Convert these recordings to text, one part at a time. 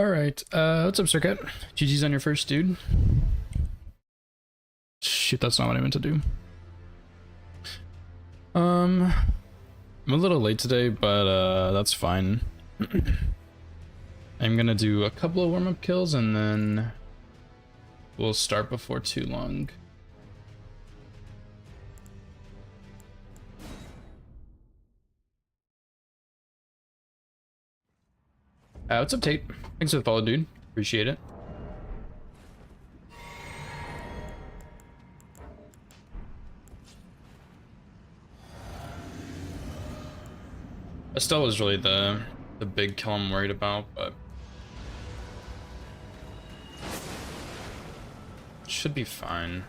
Alright, what's up, Circuit? GG's on your first, dude. Shoot, that's not what I meant to do. I'm a little late today, but that's fine. I'm gonna do a couple of warm-up kills and then we'll start before too long. What's up, Tate? Thanks for the follow, dude. Appreciate it. Estelle is really the big kill I'm worried about, but should be fine.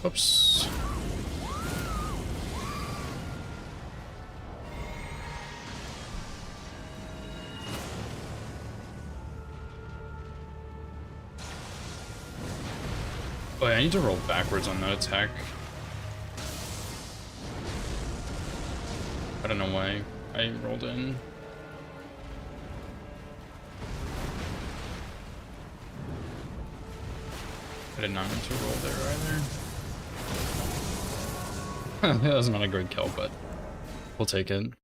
Oops. Oh, yeah, I need to roll backwards on that attack. I don't know why I rolled in. I did not mean to roll there either. That was not a great kill, but we'll take it.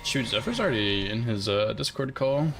Shoot, Zephyr's already in his Discord call.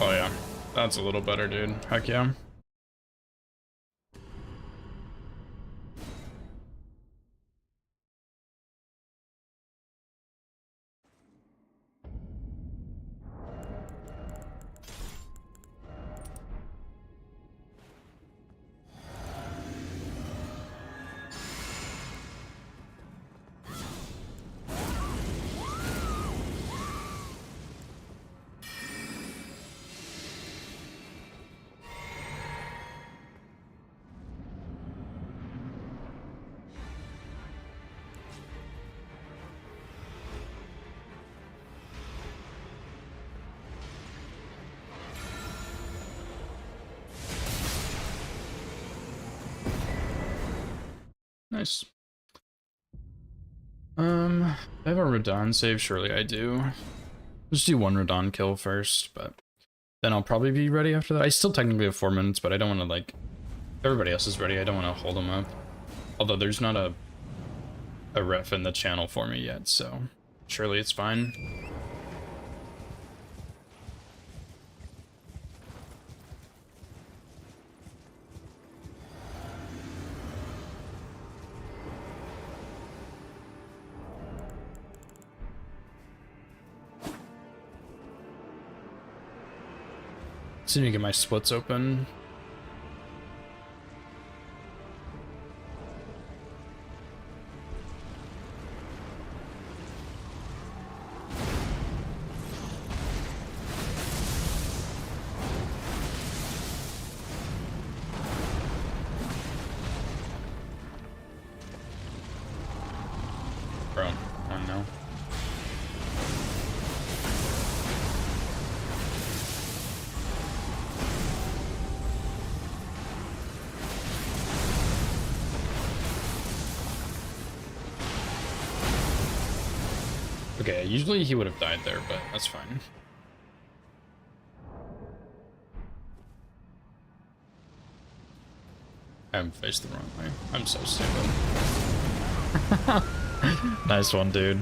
Oh yeah, that's a little better, dude. Heck yeah. Nice. I have a Radon save, surely I do. Let's do one Radon kill first, but then I'll probably be ready after that. I still technically have 4 minutes, but I don't want to, like, everybody else is ready. I don't want to hold them up. Although there's not a ref in the channel for me yet, so surely it's fine. Just need to get my splits open. Okay, usually he would have died there, but that's fine. I'm faced the wrong way. I'm so stupid. Nice one, dude.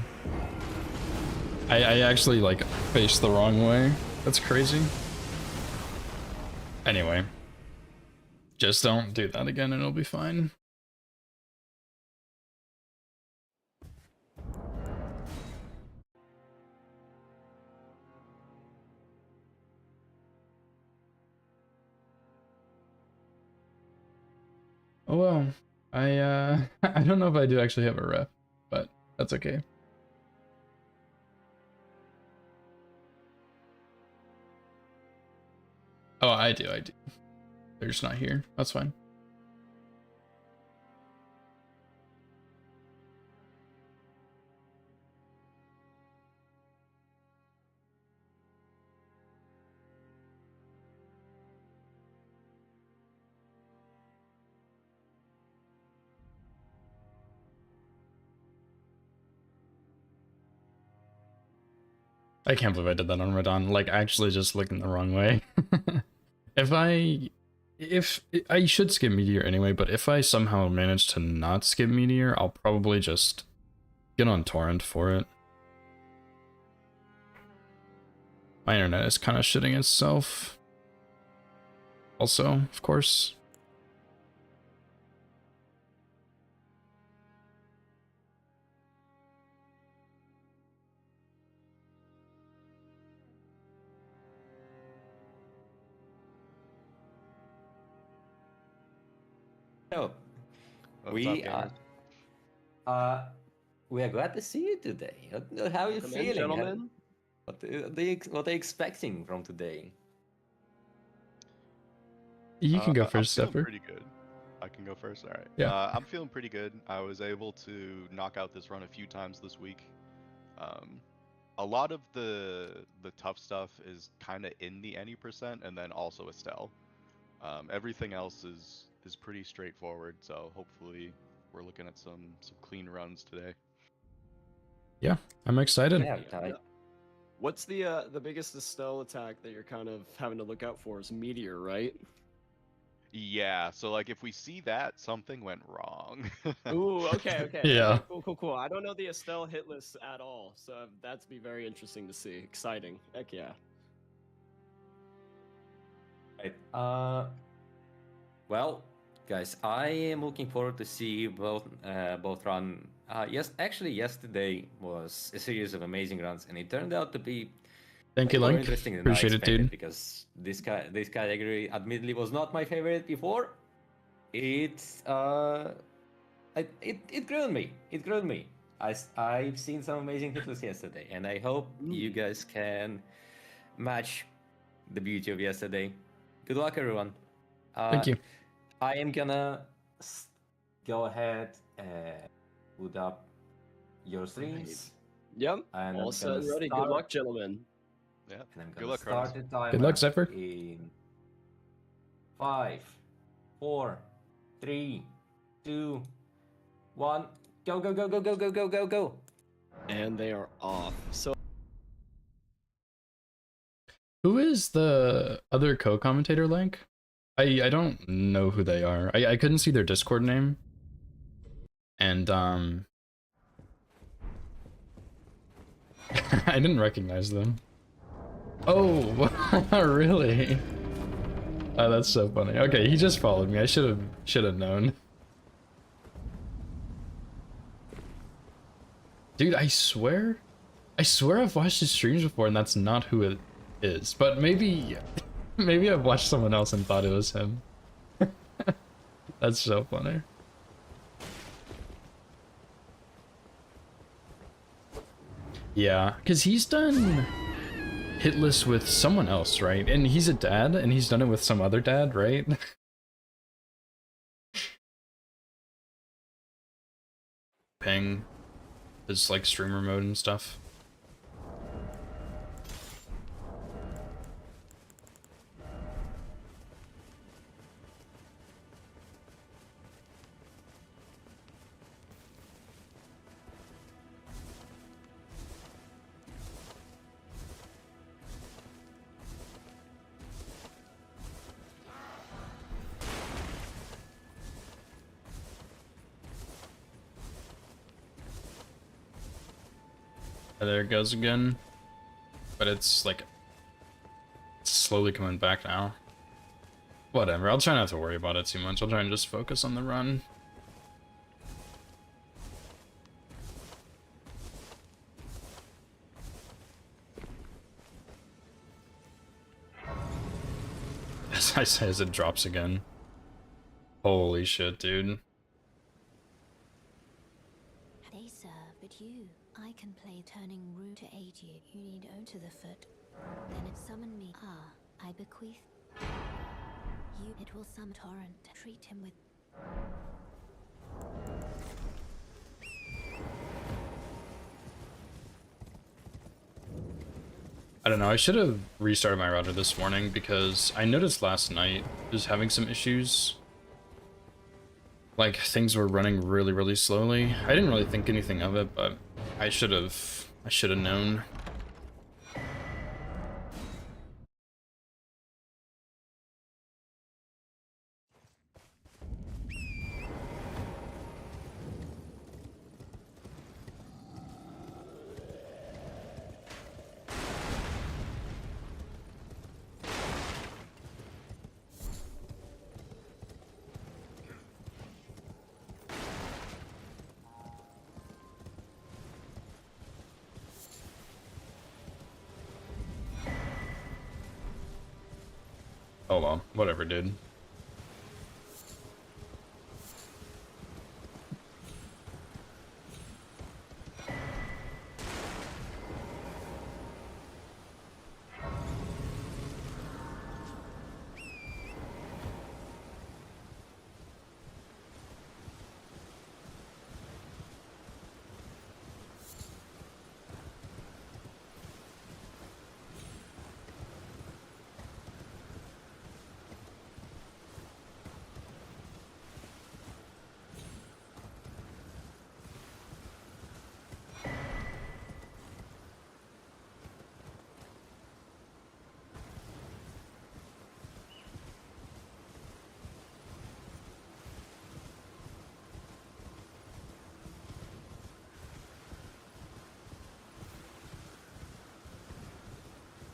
I actually, like, faced the wrong way. That's crazy. Anyway. Just don't do that again and it'll be fine. Oh well. I don't know if I do actually have a ref, but that's okay. Oh, I do. They're just not here. That's fine. I can't believe I did that on Radon. Like, actually just looking the wrong way. If I should skip Meteor anyway, but if I somehow manage to not skip Meteor, I'll probably just get on Torrent for it. My internet is kind of shitting itself. Also, of course. So, What's we up, we are glad to see you today. How are you Welcome in, feeling? gentlemen? What are you expecting from today? You can go I'm first, feeling Zephyr. pretty good. I can go first. All right. Yeah. I'm feeling pretty good. I was able to knock out this run a few times this week. A lot of the tough stuff is kind of in the any percent, and then also Estelle. Everything else is pretty straightforward. So hopefully we're looking at some clean runs today. Yeah, I'm excited. Yeah, Ty. What's the biggest Estelle attack that you're kind of having to look out for is Meteor, right? Yeah. So like if we see that, something went wrong. Ooh, okay. Yeah. Okay, cool. I don't know the Estelle hit list at all, so that's be very interesting to see. Exciting. Heck yeah. Right. Well, guys, I am looking forward to see both run. Yesterday was a series of amazing runs, and it turned out to be Thank you, more Link. interesting than Appreciate I it, expected, dude. because this category admittedly was not my favorite before. It grew on me. It grew on me. I've seen some amazing hitless yesterday, and I hope you guys can match the beauty of yesterday. Good luck, everyone. Thank you. I am gonna go ahead and put up your streams. Yep. And All I'm set gonna and ready. start- Good luck, gentlemen. Yeah. And I'm Good gonna luck, start Cronus. the timer. Good luck, Zephyr. In 5, 4, 3, 2, 1. Go. And they are off. So Who is the other co-commentator, Link? I don't know who they are. I couldn't see their Discord name. And I didn't recognize them. Oh, really? Oh, that's so funny. Okay, he just followed me. I should have known. Dude, I swear I've watched his streams before and that's not who it is. But maybe I've watched someone else and thought it was him. That's so funny. Yeah, because he's done hitless with someone else, right? And he's a dad, and he's done it with some other dad, right? Ping his like streamer mode and stuff. There it goes again. But it's like it's slowly coming back now. Whatever, I'll try not to worry about it too much. I'll try and just focus on the run. As I say, as it drops again. Holy shit, dude. They serve, but you. I can play turning root to aid you. You need O to the foot. Then it summon me. Ah, I bequeath. You. It will summon torrent. Treat him with. I don't know, I should have restarted my router this morning because I noticed last night it was having some issues. Like, things were running really, really slowly. I didn't really think anything of it, but I should have known. Oh well, whatever, dude.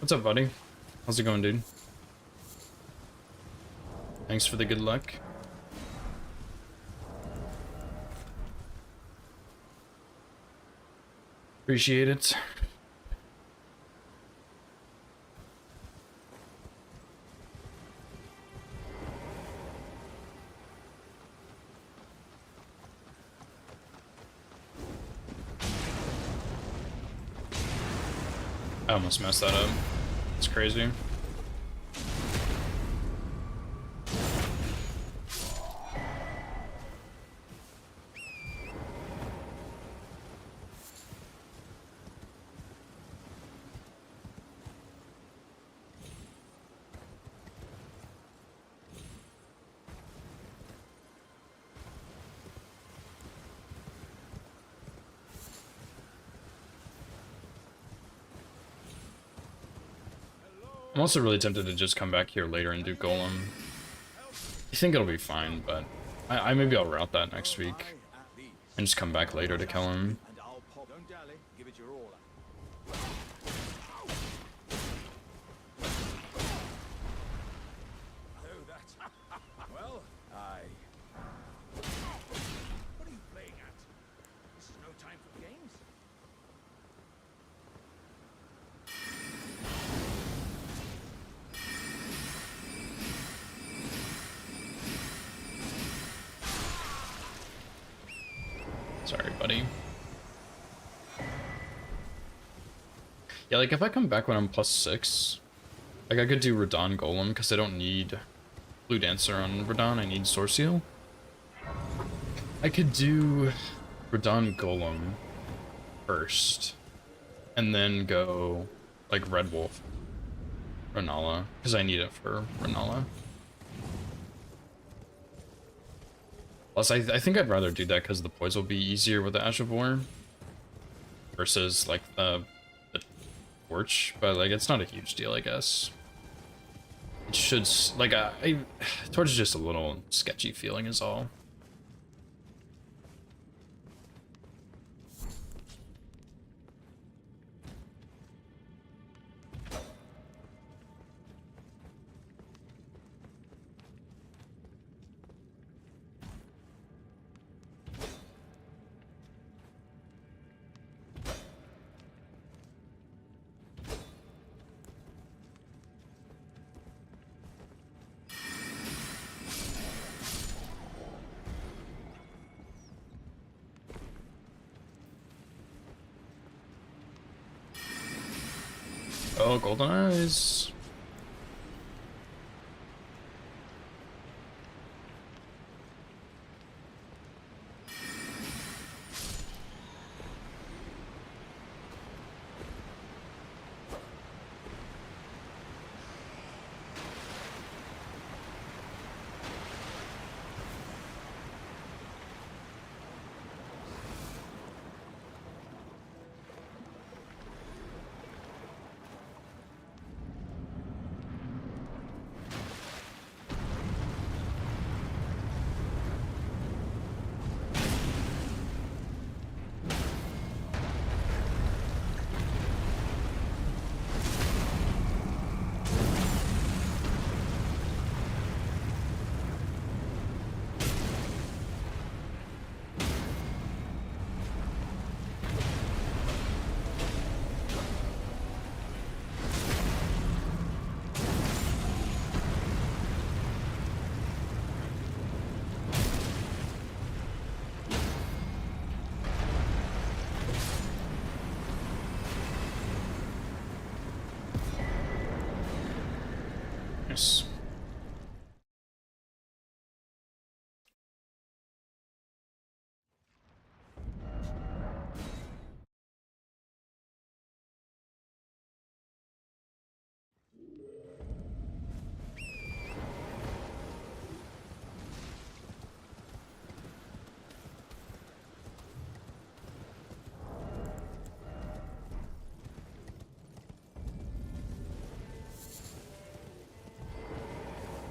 What's up, buddy? How's it going, dude? Thanks for the good luck. Appreciate it. I almost messed that up. It's crazy. I'm also really tempted to just come back here later and do Golem. I think it'll be fine, but I maybe I'll route that next week and just come back later to kill him. Don't dally, give it your all. Oh, that. Well, what are you playing at? This is no time for games. Sorry, buddy. Yeah, like if I come back when I'm +6, like I could do Radahn Golem because I don't need Blue Dancer on Radahn, I need Sourceal. I could do Radahn Golem first, and then go like Red Wolf Renala, because I need it for Renala. Plus, I think I'd rather do that because the poise will be easier with the Ash of War versus like the Torch, but like it's not a huge deal, I guess. It should like Torch is just a little sketchy feeling is all. Oh, golden eyes. Nice.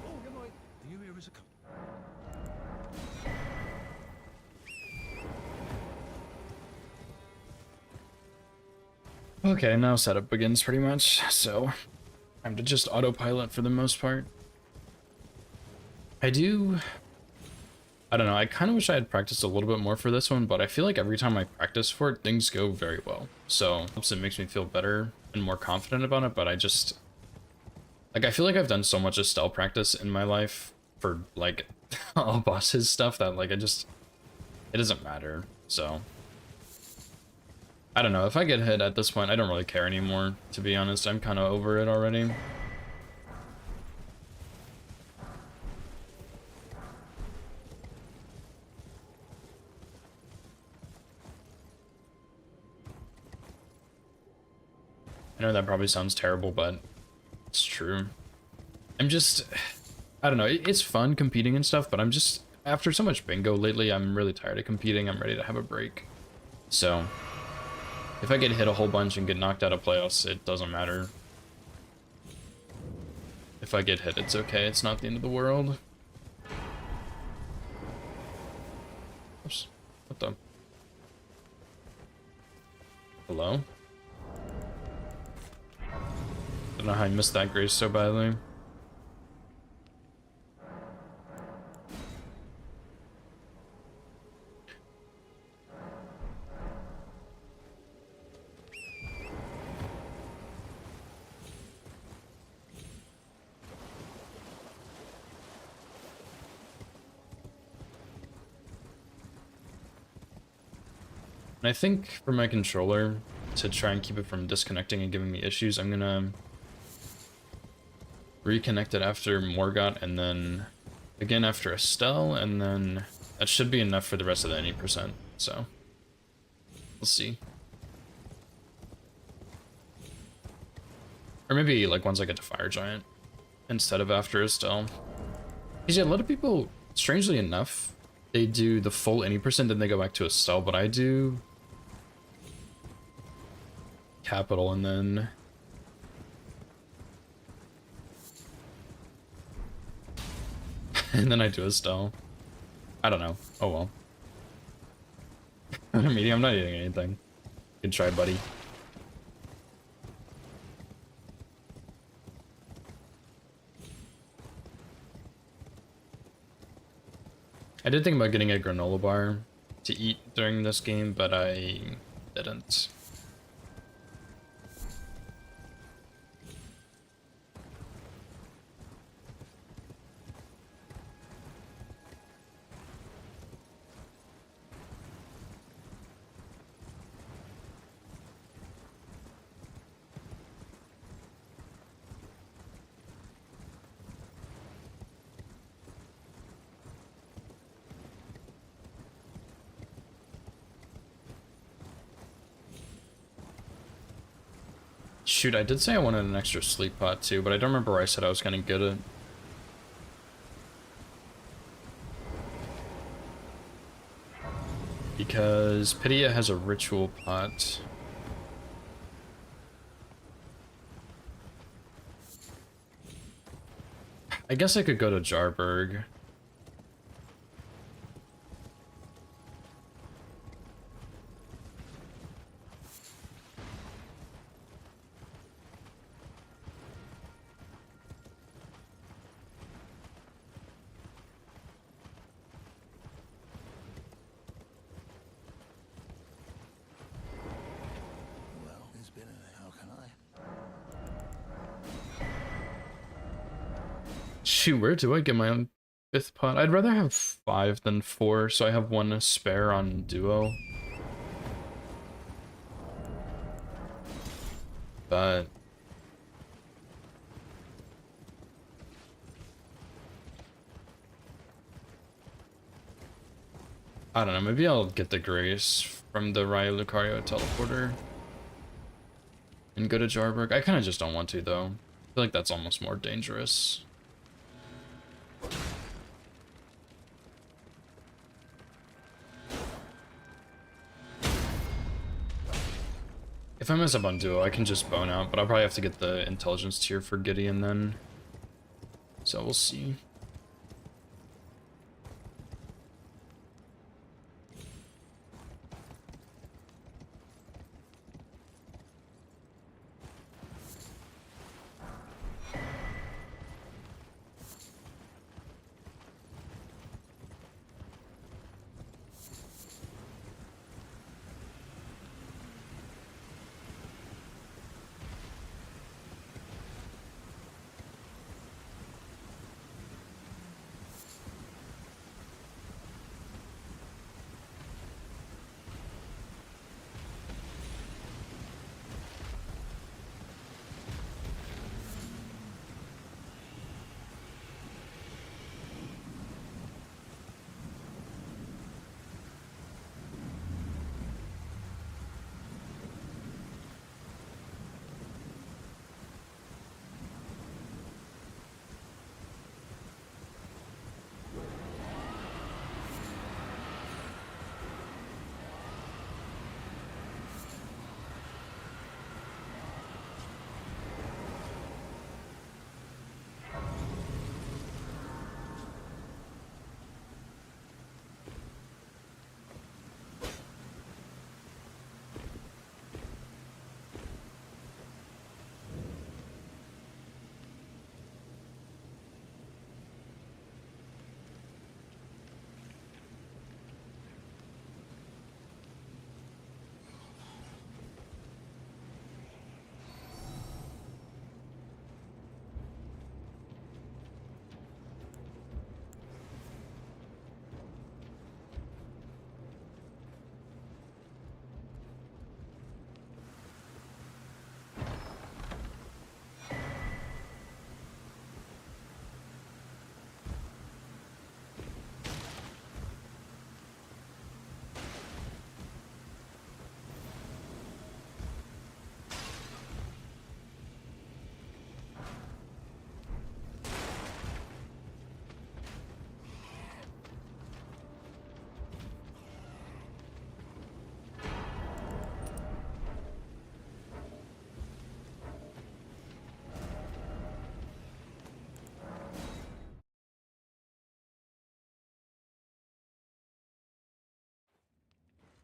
Oh, never mind. The new era is a come. Okay, now setup begins pretty much, so time to just autopilot for the most part. I don't know, I kind of wish I had practiced a little bit more for this one, but I feel like every time I practice for it, things go very well. So it makes me feel better and more confident about it, but I just, like, I feel like I've done so much Estelle practice in my life for, like, all bosses stuff that, like, it doesn't matter, so. I don't know, if I get hit at this point, I don't really care anymore, to be honest. I'm kind of over it already. I know that probably sounds terrible, but it's true. I don't know, it's fun competing and stuff, but after so much bingo lately, I'm really tired of competing. I'm ready to have a break. So, if I get hit a whole bunch and get knocked out of playoffs, it doesn't matter. If I get hit, it's okay. It's not the end of the world. Oops. What the? Hello? Don't know how I missed that grace so badly. And I think for my controller, to try and keep it from disconnecting and giving me issues, I'm gonna reconnect it after Morgott and then again after Estelle, and then that should be enough for the rest of the 80%, so we'll see. Or maybe like once I get to Fire Giant instead of after Estelle. Because yeah, a lot of people, strangely enough, they do the full 80%, then they go back to Estelle, but I do Capital and then I do Estelle. I don't know. Oh well. Medium, I'm not eating anything. Good try, buddy. I did think about getting a granola bar to eat during this game, but I didn't. Shoot, I did say I wanted an extra sleep pot too, but I don't remember where I said I was gonna get it. Because Pitia has a ritual pot. I guess I could go to Jarberg. Well, there's been a... How can I? Shoot, where do I get my own 5th pot? I'd rather have 5 than 4, so I have 1 spare on duo. But I don't know, maybe I'll get the Grace from the Raya Lucario teleporter and go to Jarberg. I kind of just don't want to, though. I feel like that's almost more dangerous. If I mess up on duo, I can just bone out, but I'll probably have to get the intelligence tier for Gideon then. So we'll see.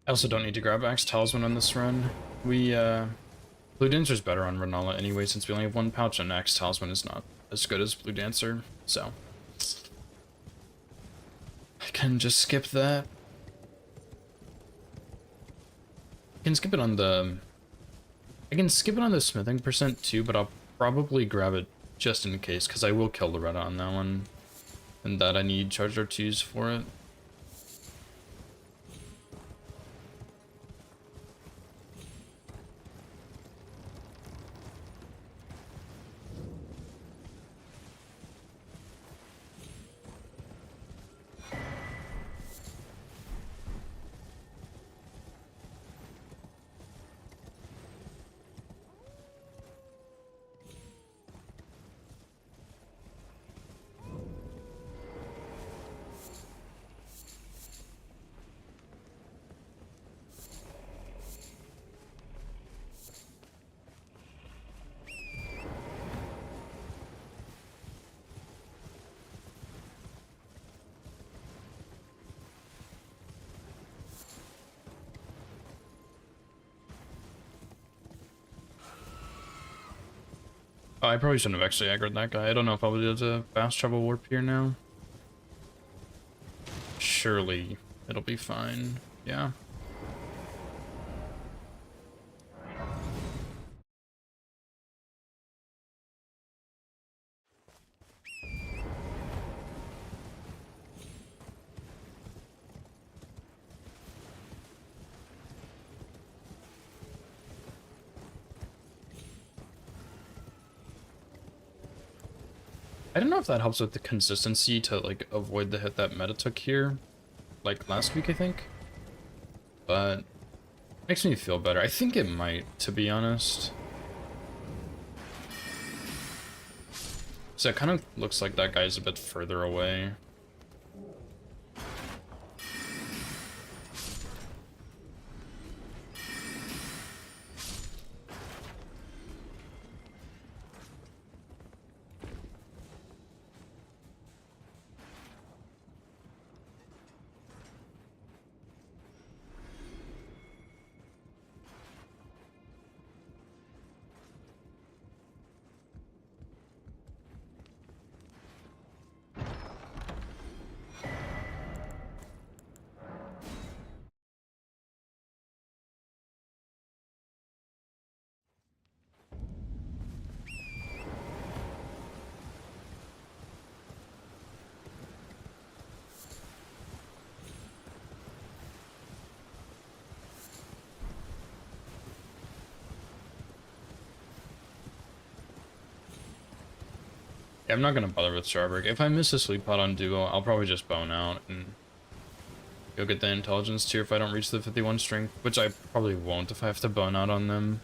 I also don't need to grab Axe Talisman on this run. Blue Dancer's better on Renala anyway, since we only have 1 pouch, and Axe Talisman is not as good as Blue Dancer, so I can just skip that. I can skip it on the... I can skip it on the smithing percent too, but I'll probably grab it just in case, because I will kill Loretta on that one, and that I need Charged R2s for it. Oh, I probably shouldn't have actually aggroed that guy. I don't know if I'll be able to fast travel warp here now. Surely it'll be fine. Yeah. I don't know if that helps with the consistency to like avoid the hit that Meta took here, like last week I think, but makes me feel better. I think it might, to be honest. So it kind of looks like that guy's a bit further away. Yeah, I'm not gonna bother with Starbreak. If I miss a sleep pod on Duo, I'll probably just bone out and go get the intelligence tier if I don't reach the 51 strength, which I probably won't if I have to bone out on them.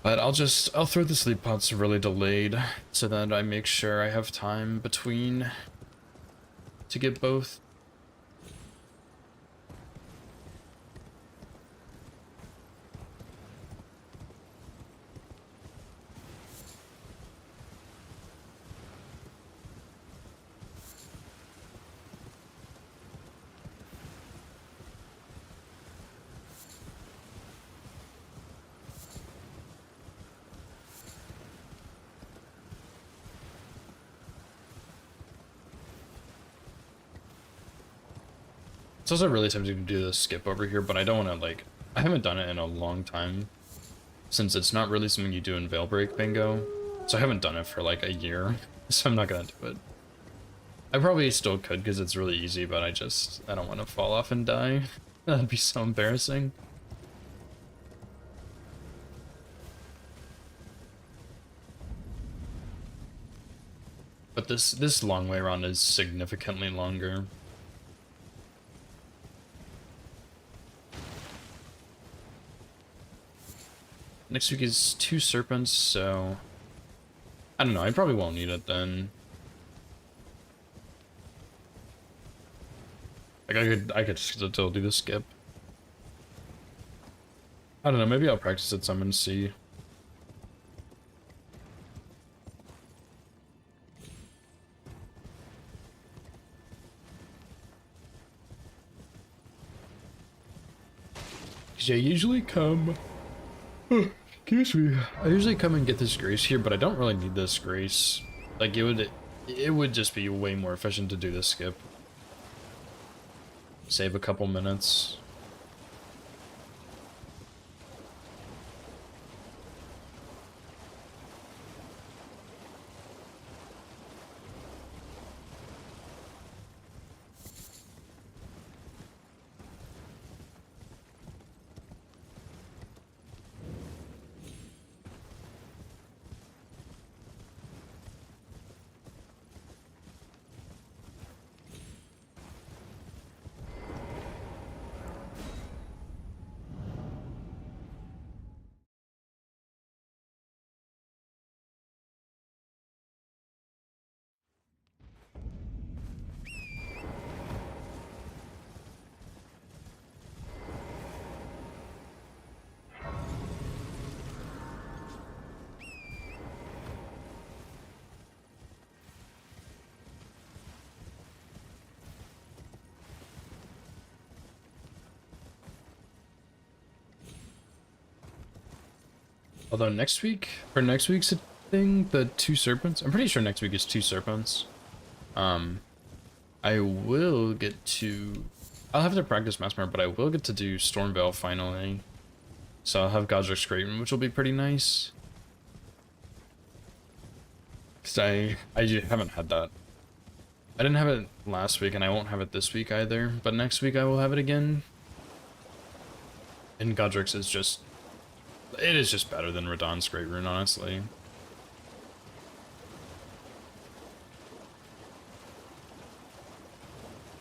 But I'll throw the sleep pods really delayed so that I make sure I have time between to get both. It's also really tempting to do the skip over here, but I don't want to, like, I haven't done it in a long time, since it's not really something you do in Veilbreak Bingo, so I haven't done it for like a year, so I'm not gonna do it. I probably still could because it's really easy, but I don't want to fall off and die. That'd be so embarrassing. But this long way around is significantly longer. Next week is 2 serpents, so I don't know, I probably won't need it then. Like I could still do the skip. I don't know, maybe I'll practice it some and see. Cause I usually come excuse me. I usually come and get this grace here, but I don't really need this grace. Like it would just be way more efficient to do the skip. Save a couple minutes. Although next week, for next week's thing, the 2 serpents, I'm pretty sure next week is 2 serpents. I will get to, I'll have to practice Maskmare, but I will get to do Stormveil finally. So I'll have Godric Craven, which will be pretty nice. Cause I haven't had that. I didn't have it last week, and I won't have it this week either, but next week I will have it again. And Godric's is just, it is just better than Radahn's Great Rune, honestly.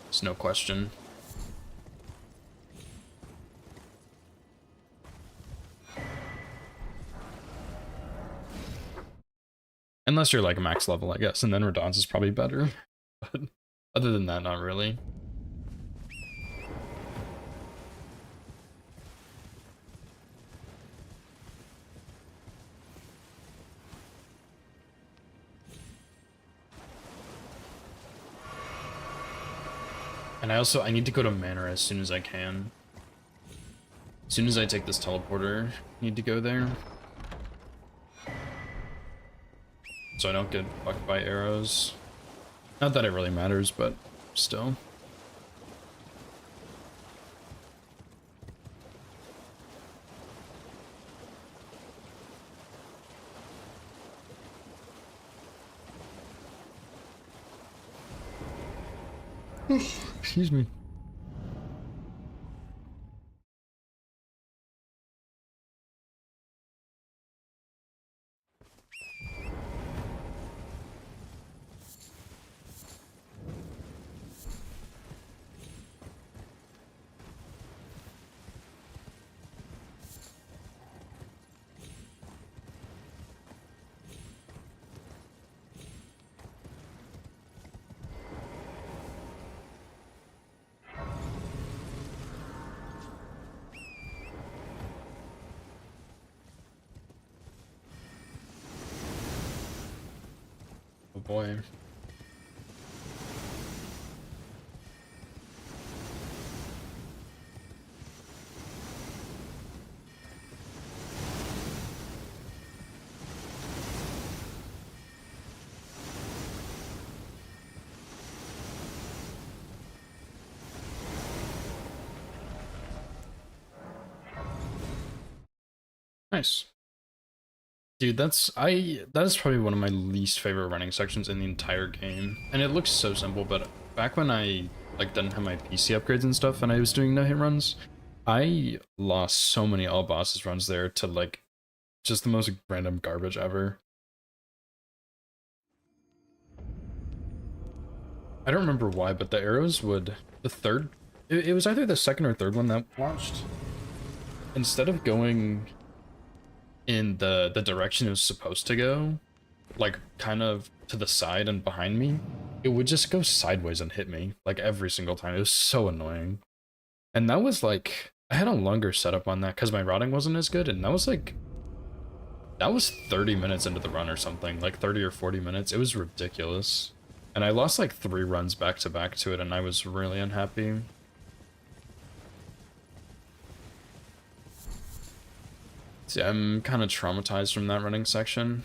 There's no question. Unless you're like max level, I guess, and then Radahn's is probably better. But other than that, not really. And I need to go to Manor as soon as I can. As soon as I take this teleporter, I need to go there. So I don't get fucked by arrows. Not that it really matters, but still. Excuse me. Oh boy. Nice. Dude, that is probably one of my least favorite running sections in the entire game. And it looks so simple, but back when I like didn't have my PC upgrades and stuff and I was doing no-hit runs, I lost so many all bosses runs there to like just the most random garbage ever. I don't remember why, but the arrows would, it was either the second or third one that launched. Instead of going in the direction it was supposed to go, like kind of to the side and behind me, it would just go sideways and hit me like every single time. It was so annoying. And that was like, I had a longer setup on that because my routing wasn't as good, and that was 30 minutes into the run or something, like 30 or 40 minutes. It was ridiculous. And I lost like 3 runs back to back to it, and I was really unhappy. See, I'm kind of traumatized from that running section.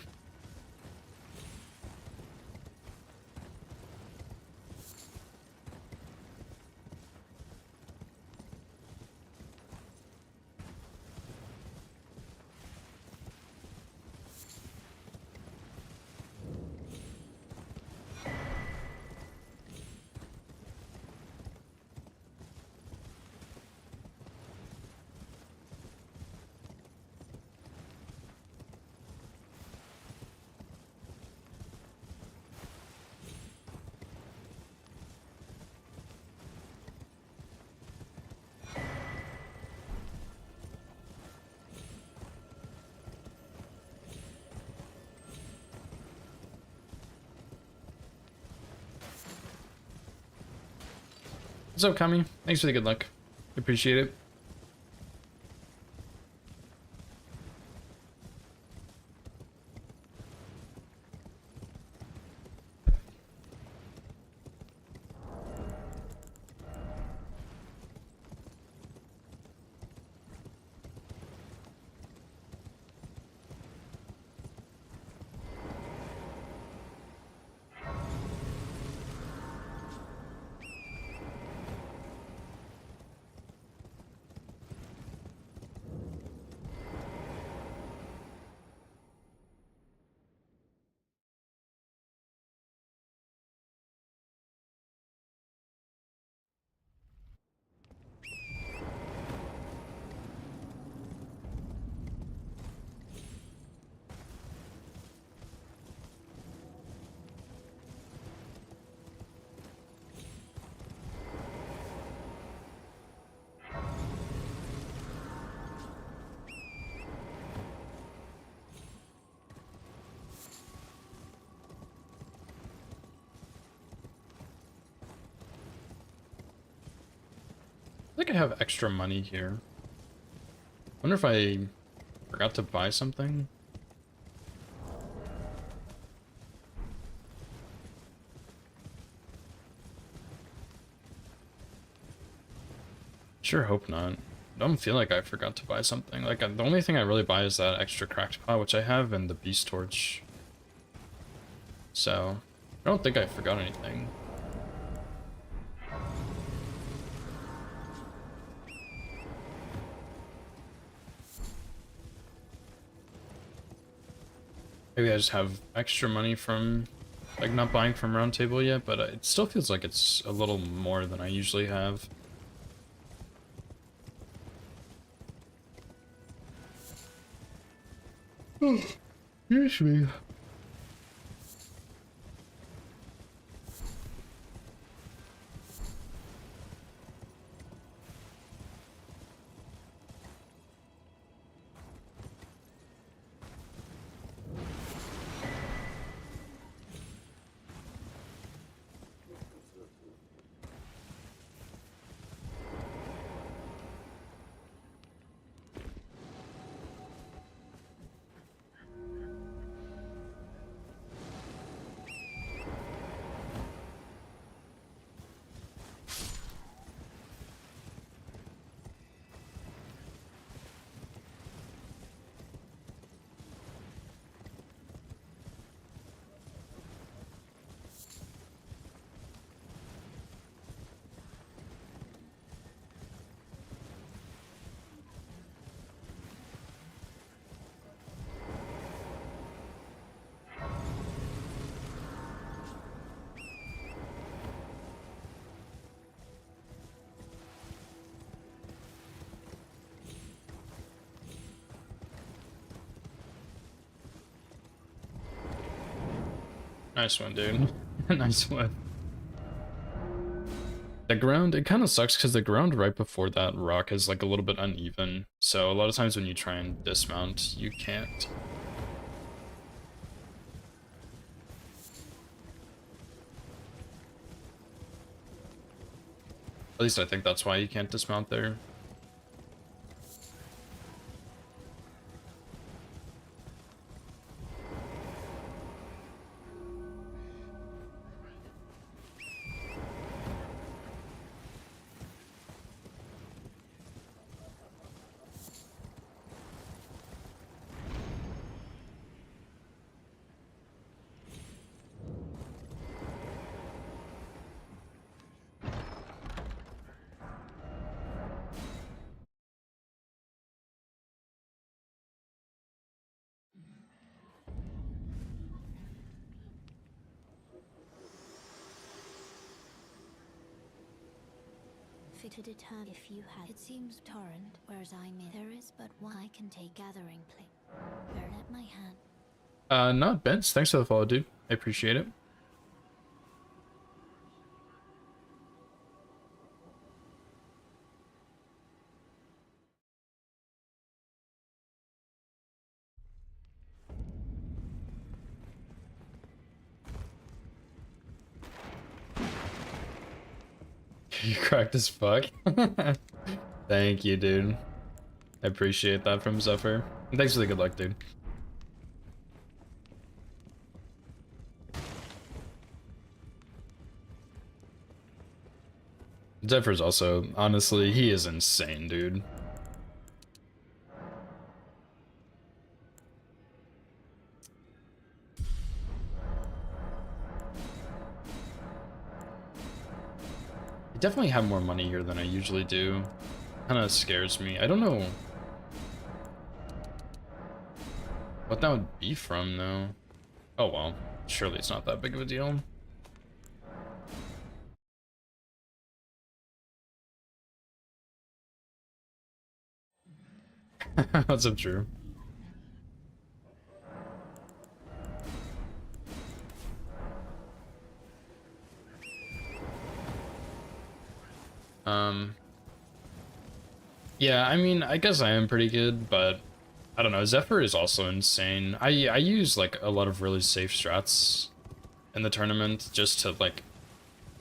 What's up, Kami? Thanks for the good luck. Appreciate it. like I have extra money here. Wonder if I forgot to buy something. Sure hope not. I don't feel like I forgot to buy something. Like, the only thing I really buy is that extra cracked pot, which I have, and the beast torch. So, I don't think I forgot anything. Maybe I just have extra money from, like, not buying from Round Table yet, but it still feels like it's a little more than I usually have. Excuse me. Nice one, dude. Nice one. The ground, it kind of sucks because the ground right before that rock is like a little bit uneven. So a lot of times when you try and dismount, you can't. At least I think that's why you can't dismount there. To determine if you had. It seems torrent, whereas I may. There is but one I can take gathering place. Bear at my hand. Not Benz. Thanks for the follow, dude. I appreciate it. You cracked as fuck. Thank you, dude. I appreciate that from Zephyr. And thanks for the good luck, dude. Zephyr's also, honestly, he is insane, dude. Definitely have more money here than I usually do. Kind of scares me. I don't know what that would be from, though. Oh well, surely it's not that big of a deal. That's up, true. Yeah, I mean, I guess I am pretty good, but I don't know. Zephyr is also insane. I use like a lot of really safe strats in the tournament just to like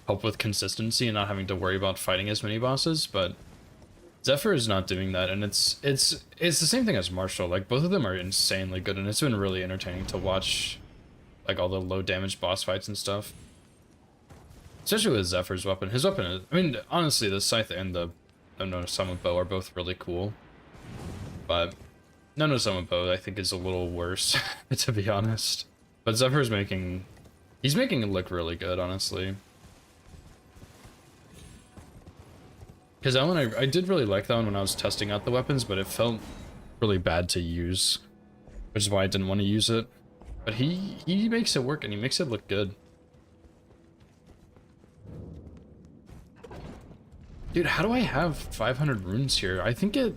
help with consistency and not having to worry about fighting as many bosses, but Zephyr is not doing that, and it's the same thing as Marshall. Like, both of them are insanely good, and it's been really entertaining to watch, like, all the low damage boss fights and stuff. Especially with Zephyr's weapon. His weapon is, I mean, honestly, the Scythe and the No Summon Bow are both really cool. But No Summon Bow, I think, is a little worse, to be honest. But Zephyr's he's making it look really good, honestly. Because that one, I did really like that one when I was testing out the weapons, but it felt really bad to use. Which is why I didn't want to use it. But he makes it work, and he makes it look good. Dude, how do I have 500 runes here? I think it...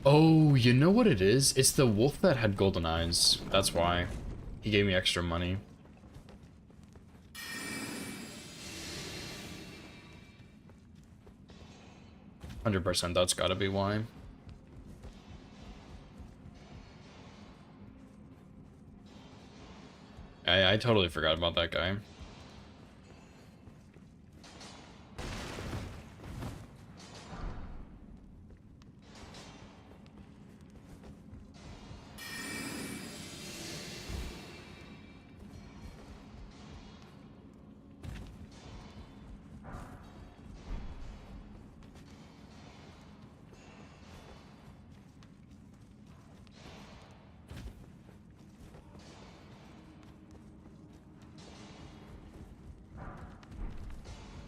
Oh, you know what it is? It's the wolf that had golden eyes. That's why. He gave me extra money. %, that's gotta be why. I totally forgot about that guy.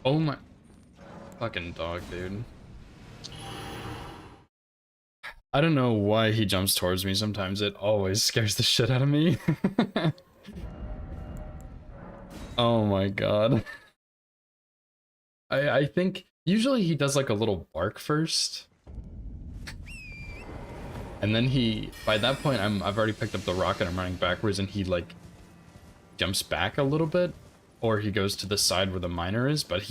Oh my fucking dog, dude. I don't know why he jumps towards me sometimes. It always scares the shit out of me. Oh my god. I think usually he does like a little bark first. And then by that point I've already picked up the rocket, I'm running backwards, and he like jumps back a little bit. Or he goes to the side where the miner is, but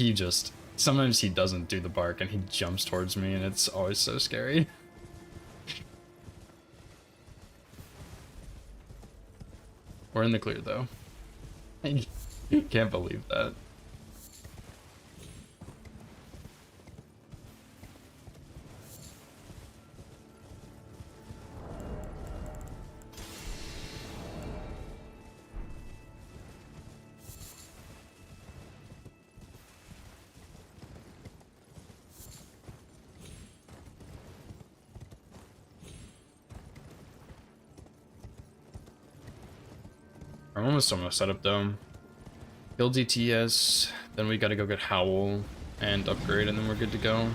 sometimes he doesn't do the bark and he jumps towards me, and it's always so scary. We're in the clear though. I can't believe that. I'm almost on my setup though. Kill DTS, then we gotta go get Howl and upgrade, and then we're good to go.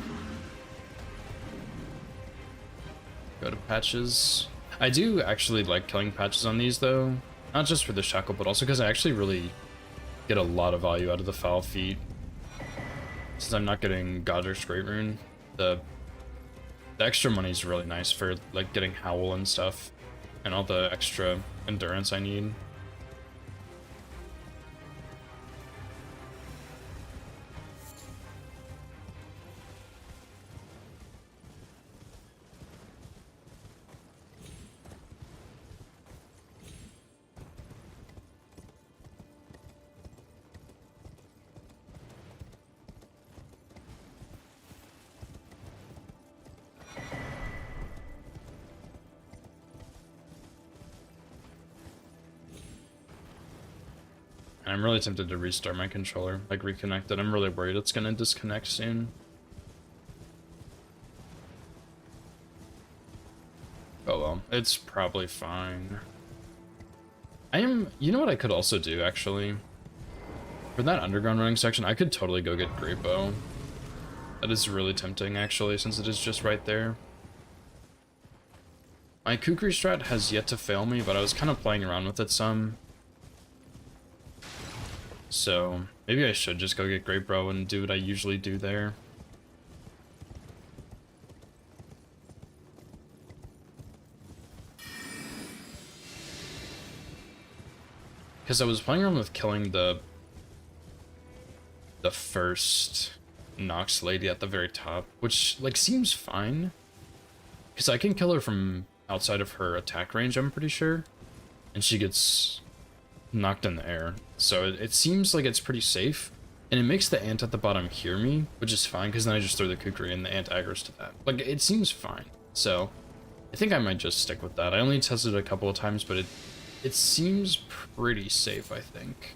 Go to patches. I do actually like killing patches on these though. Not just for the shackle, but also because I actually really get a lot of value out of the Foul Feet. Since I'm not getting Godrick's Great Rune, the extra money is really nice for like getting Howl and stuff, and all the extra endurance I need. I'm really tempted to restart my controller, like reconnect it. I'm really worried it's gonna disconnect soon. Oh well, it's probably fine. You know what I could also do, actually? For that underground running section, I could totally go get Great Bow. That is really tempting, actually, since it is just right there. My Kukri strat has yet to fail me, but I was kind of playing around with it some. So, maybe I should just go get Great Bow and do what I usually do there. Because I was playing around with killing the first Nox lady at the very top, which, like, seems fine. Because I can kill her from outside of her attack range, I'm pretty sure. And she gets knocked in the air. So it seems like it's pretty safe. And it makes the ant at the bottom hear me, which is fine, because then I just throw the Kukri and the ant aggroes to that. Like, it seems fine. So, I think I might just stick with that. I only tested it a couple of times, but it seems pretty safe, I think.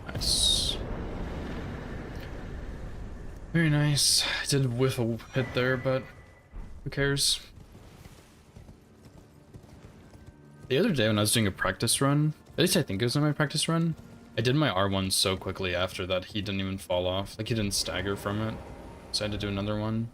Nice. Very nice. I did whiff a hit there, but who cares? The other day when I was doing a practice run, at least I think it was in my practice run, I did my R1 so quickly after that he didn't even fall off. Like, he didn't stagger from it. So I had to do another one.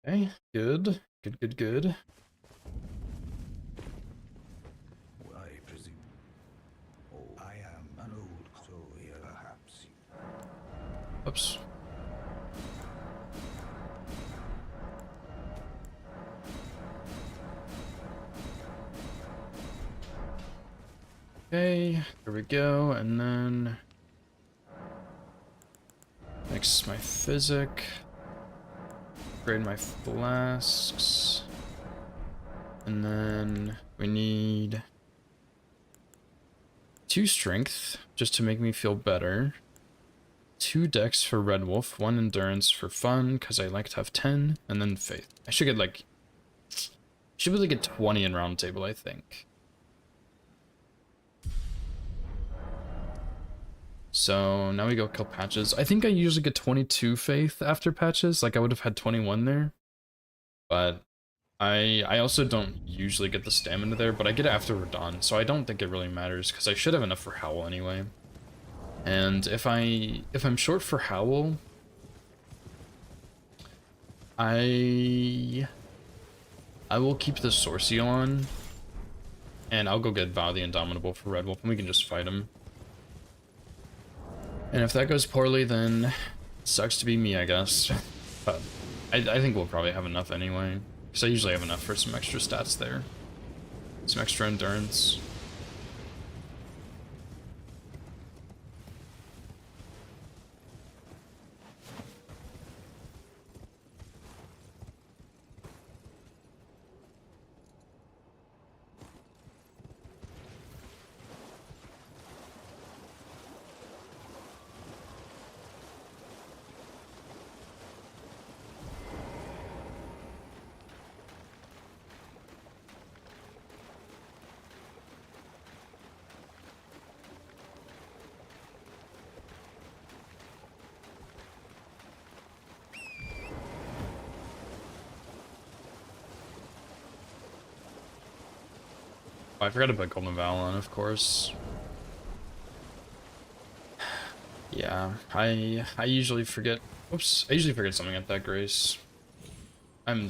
Okay, good. Good. I presume. Oh, I am an old soul here, perhaps. Oops. Okay, here we go, and then next my physic. Upgrade my flasks. And then we need 2 strength, just to make me feel better. 2 dex for Red Wolf, 1 endurance for fun, because I like to have 10, and then faith. I should get like... should be like a 20 in round table, I think. So now we go kill patches. I think I usually get 22 faith after patches. Like I would have had 21 there. But I also don't usually get the stamina there, but I get it after Radahn, so I don't think it really matters because I should have enough for Howl anyway. And if I'm short for Howl, I will keep the Sorcy on, and I'll go get Vow the Indomitable for Red Wolf, and we can just fight him. And if that goes poorly, then sucks to be me, I guess. But I think we'll probably have enough anyway, because I usually have enough for some extra stats there. Some extra endurance. Oh, I forgot to put Golden Vow on, of course. Yeah, I usually forget. Oops, I usually forget something at that Grace. I'm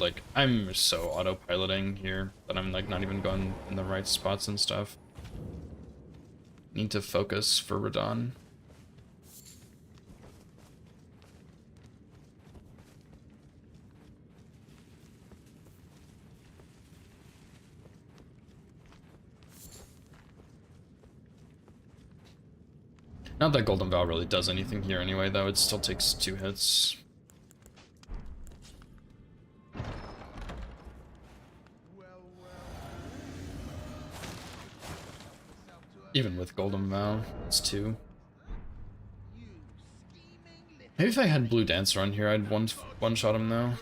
so autopiloting here that I'm like not even going in the right spots and stuff. Need to focus for Radahn. Not that Golden Vow really does anything here anyway, though. It still takes 2 hits. Even with Golden Vow, it's 2. Maybe if I had Blue Dancer on here, I'd one-shot him, though.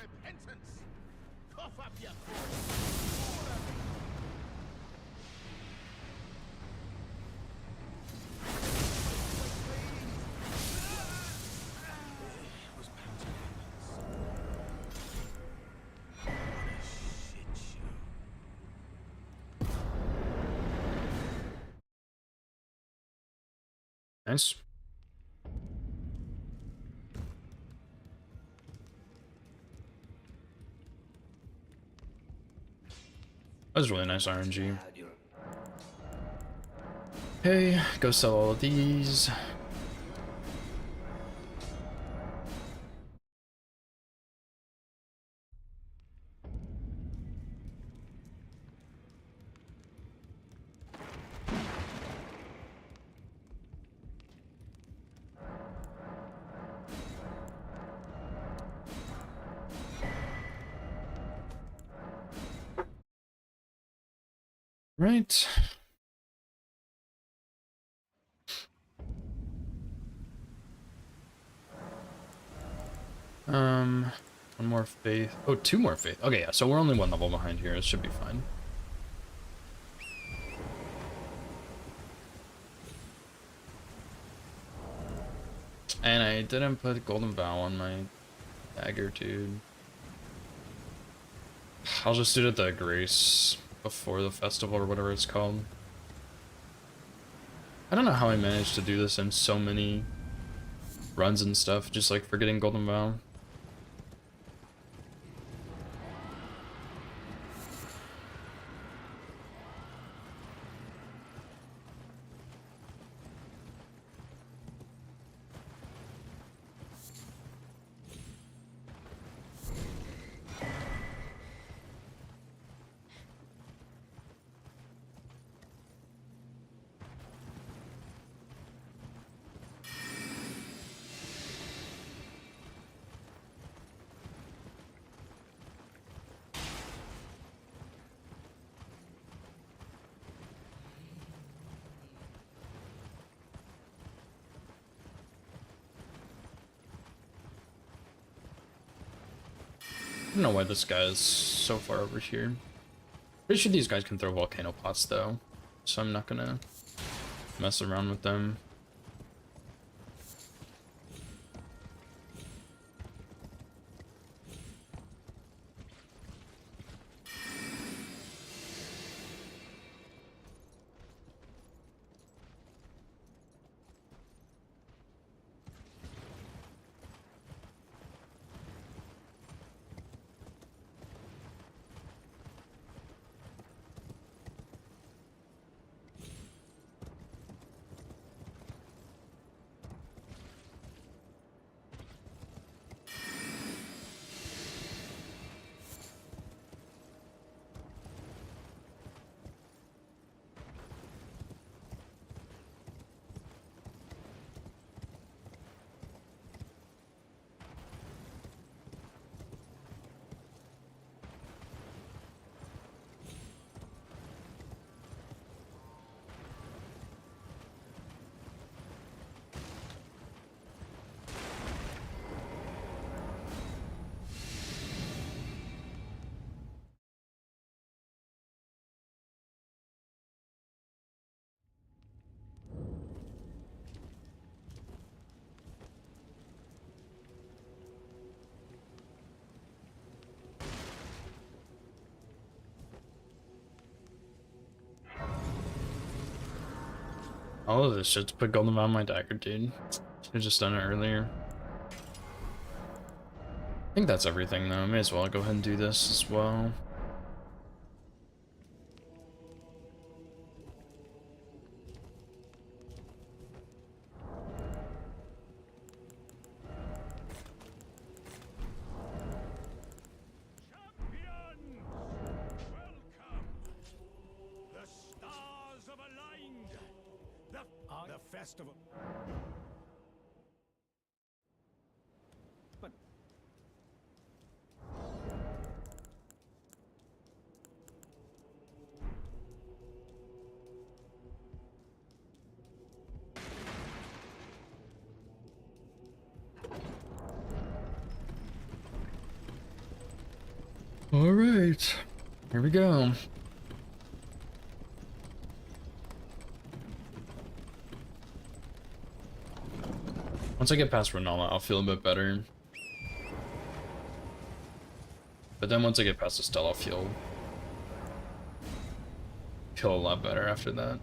Nice. That was really nice RNG. Okay, go sell all of these. Right. One more faith. Oh, 2 more faith. Okay, yeah, so we're only 1 level behind here. It should be fine. And I didn't put Golden Vow on my dagger, dude. I'll just do it at the Grace before the festival or whatever it's called. I don't know how I managed to do this in so many runs and stuff, just like forgetting Golden Vow. I don't know why this guy is so far over here. Pretty sure these guys can throw volcano pots though, so I'm not gonna mess around with them. All of this shit to put golden on my dagger, dude. Should've just done it earlier. I think that's everything though. May as well go ahead and do this as well. The stars have aligned. The festival. But All right, here we go. Once I get past Renala, I'll feel a bit better. But then once I get past Estelle, I'll feel a lot better after that.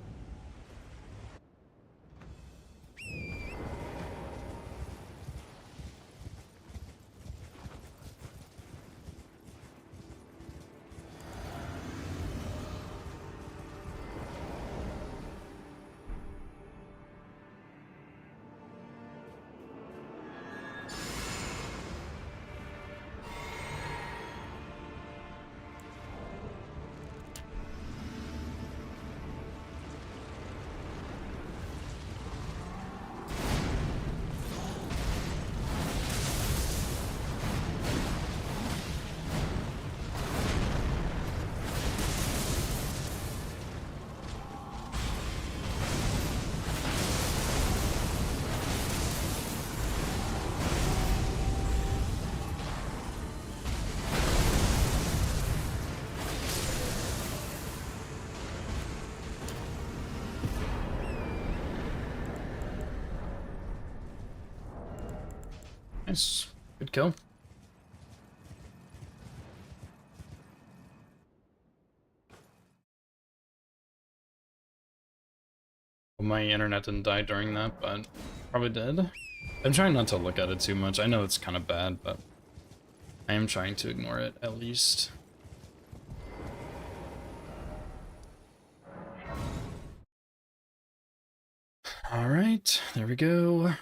Nice. Good kill. Well, my internet didn't die during that, but probably did. I'm trying not to look at it too much. I know it's kind of bad, but I am trying to ignore it at least. All right, there we go.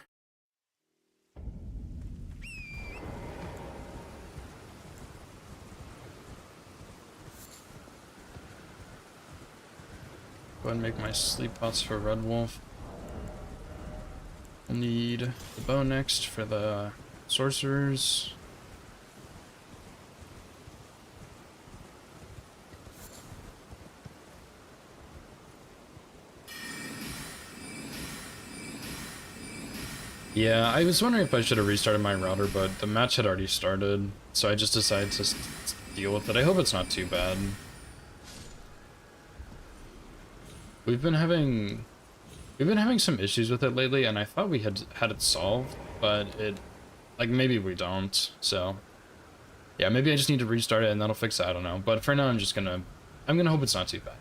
Go ahead and make my sleep pots for Red Wolf. We'll need the bow next for the sorcerers. Yeah, I was wondering if I should have restarted my router, but the match had already started, so I just decided to deal with it. I hope it's not too bad. We've been having some issues with it lately, and I thought we had it solved, but like maybe we don't. So yeah, maybe I just need to restart it and that'll fix it. I don't know. But for now, I'm gonna hope it's not too bad.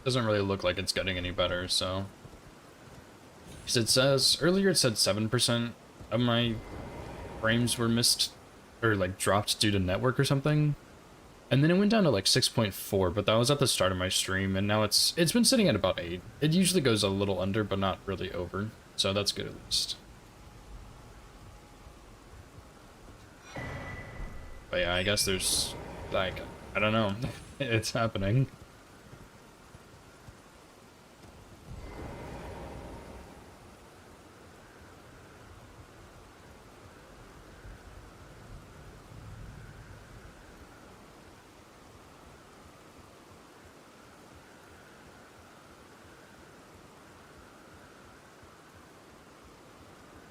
Doesn't really look like it's getting any better, so. Because it says, earlier it said 7% of my frames were missed, or like dropped due to network or something. And then it went down to like 6.4, but that was at the start of my stream, and now it's been sitting at about 8. It usually goes a little under, but not really over, so that's good at least. But yeah, I guess there's, like, I don't know, it's happening.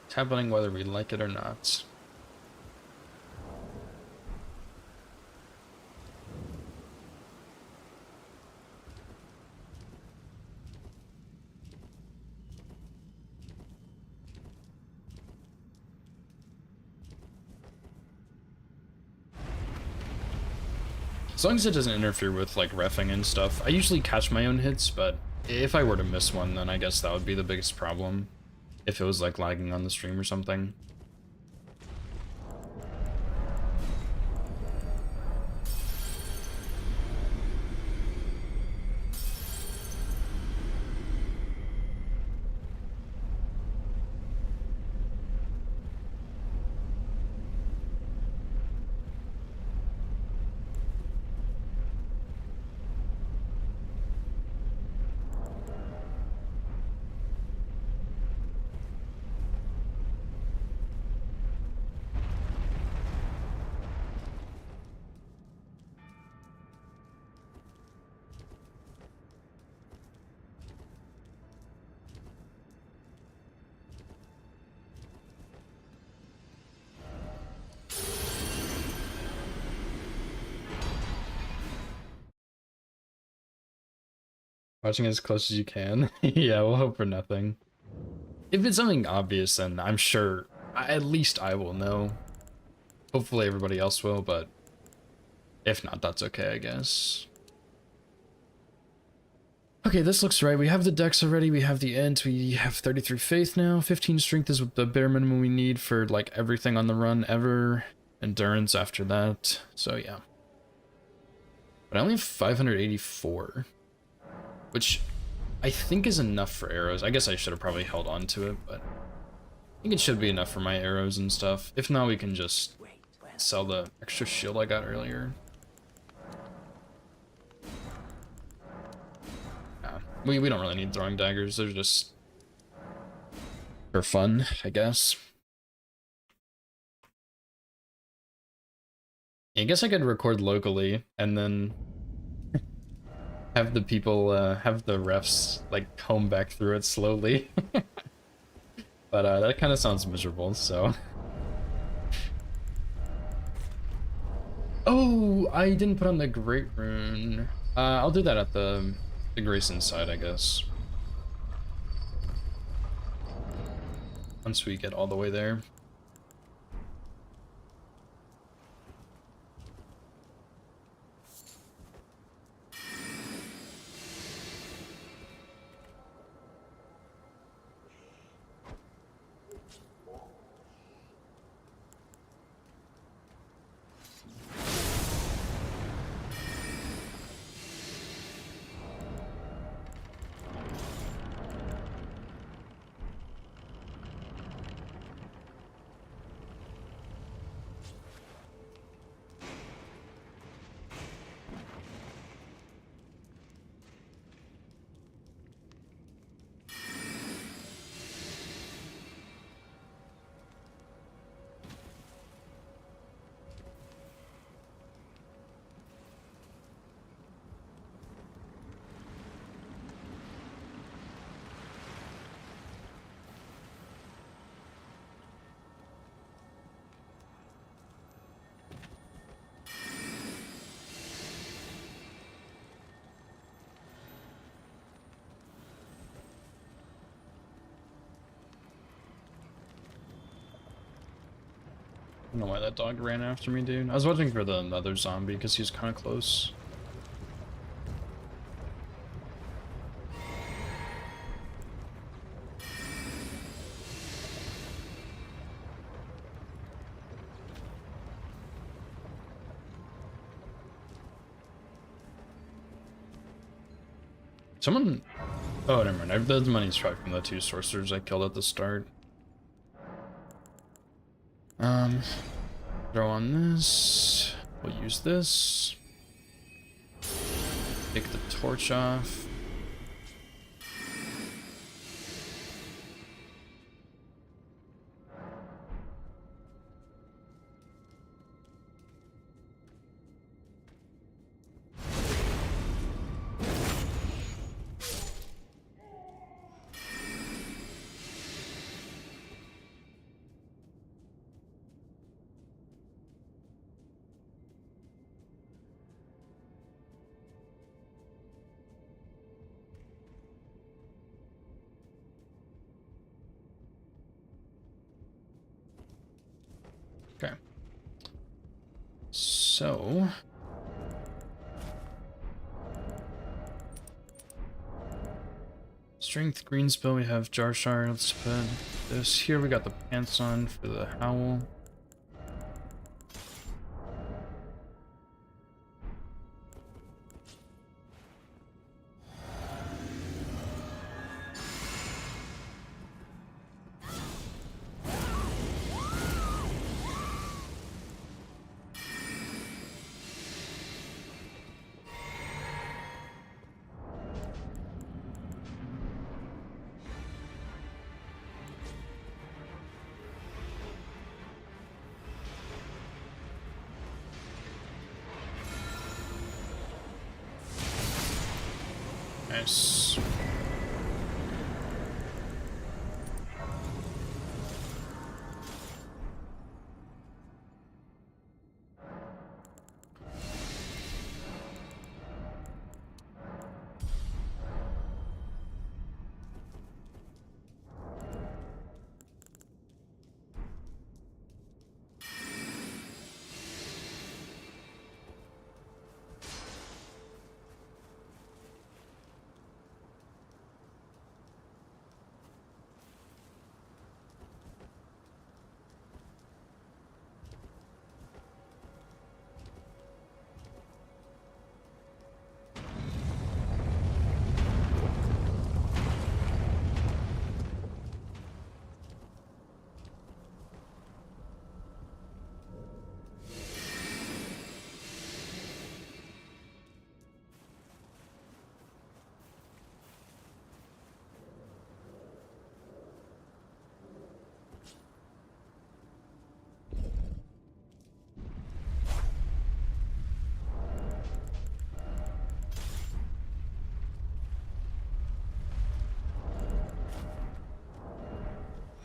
It's happening whether we like it or not. As long as it doesn't interfere with like reffing and stuff. I usually catch my own hits, but if I were to miss one, then I guess that would be the biggest problem. If it was like lagging on the stream or something. Watching as close as you can. Yeah, we'll hope for nothing. If it's something obvious, then I'm sure at least I will know. Hopefully everybody else will, but if not, that's okay, I guess. Okay, this looks right. We have the dex already, we have the int, we have 33 faith now. 15 strength is the bare minimum we need for like everything on the run ever. Endurance after that, so yeah. But I only have 584. Which I think is enough for arrows. I guess I should have probably held on to it, but I think it should be enough for my arrows and stuff. If not, we can just sell the extra shield I got earlier. Nah, we don't really need throwing daggers. They're just for fun, I guess. I guess I could record locally and then have the people, have the refs, like, comb back through it slowly. But, that kind of sounds miserable, so... Oh, I didn't put on the Great Rune. I'll do that at the Grayson side, I guess. Once we get all the way there. I don't know why that dog ran after me, dude. I was watching for the other zombie because he's kind of close. Someone... Oh, never mind. The money's probably from the 2 sorcerers I killed at the start. Throw on this. We'll use this. Take the torch off. Okay. So, Strength green spell, we have Jarshar. Let's put this here. We got the pants on for the Howl. Nice.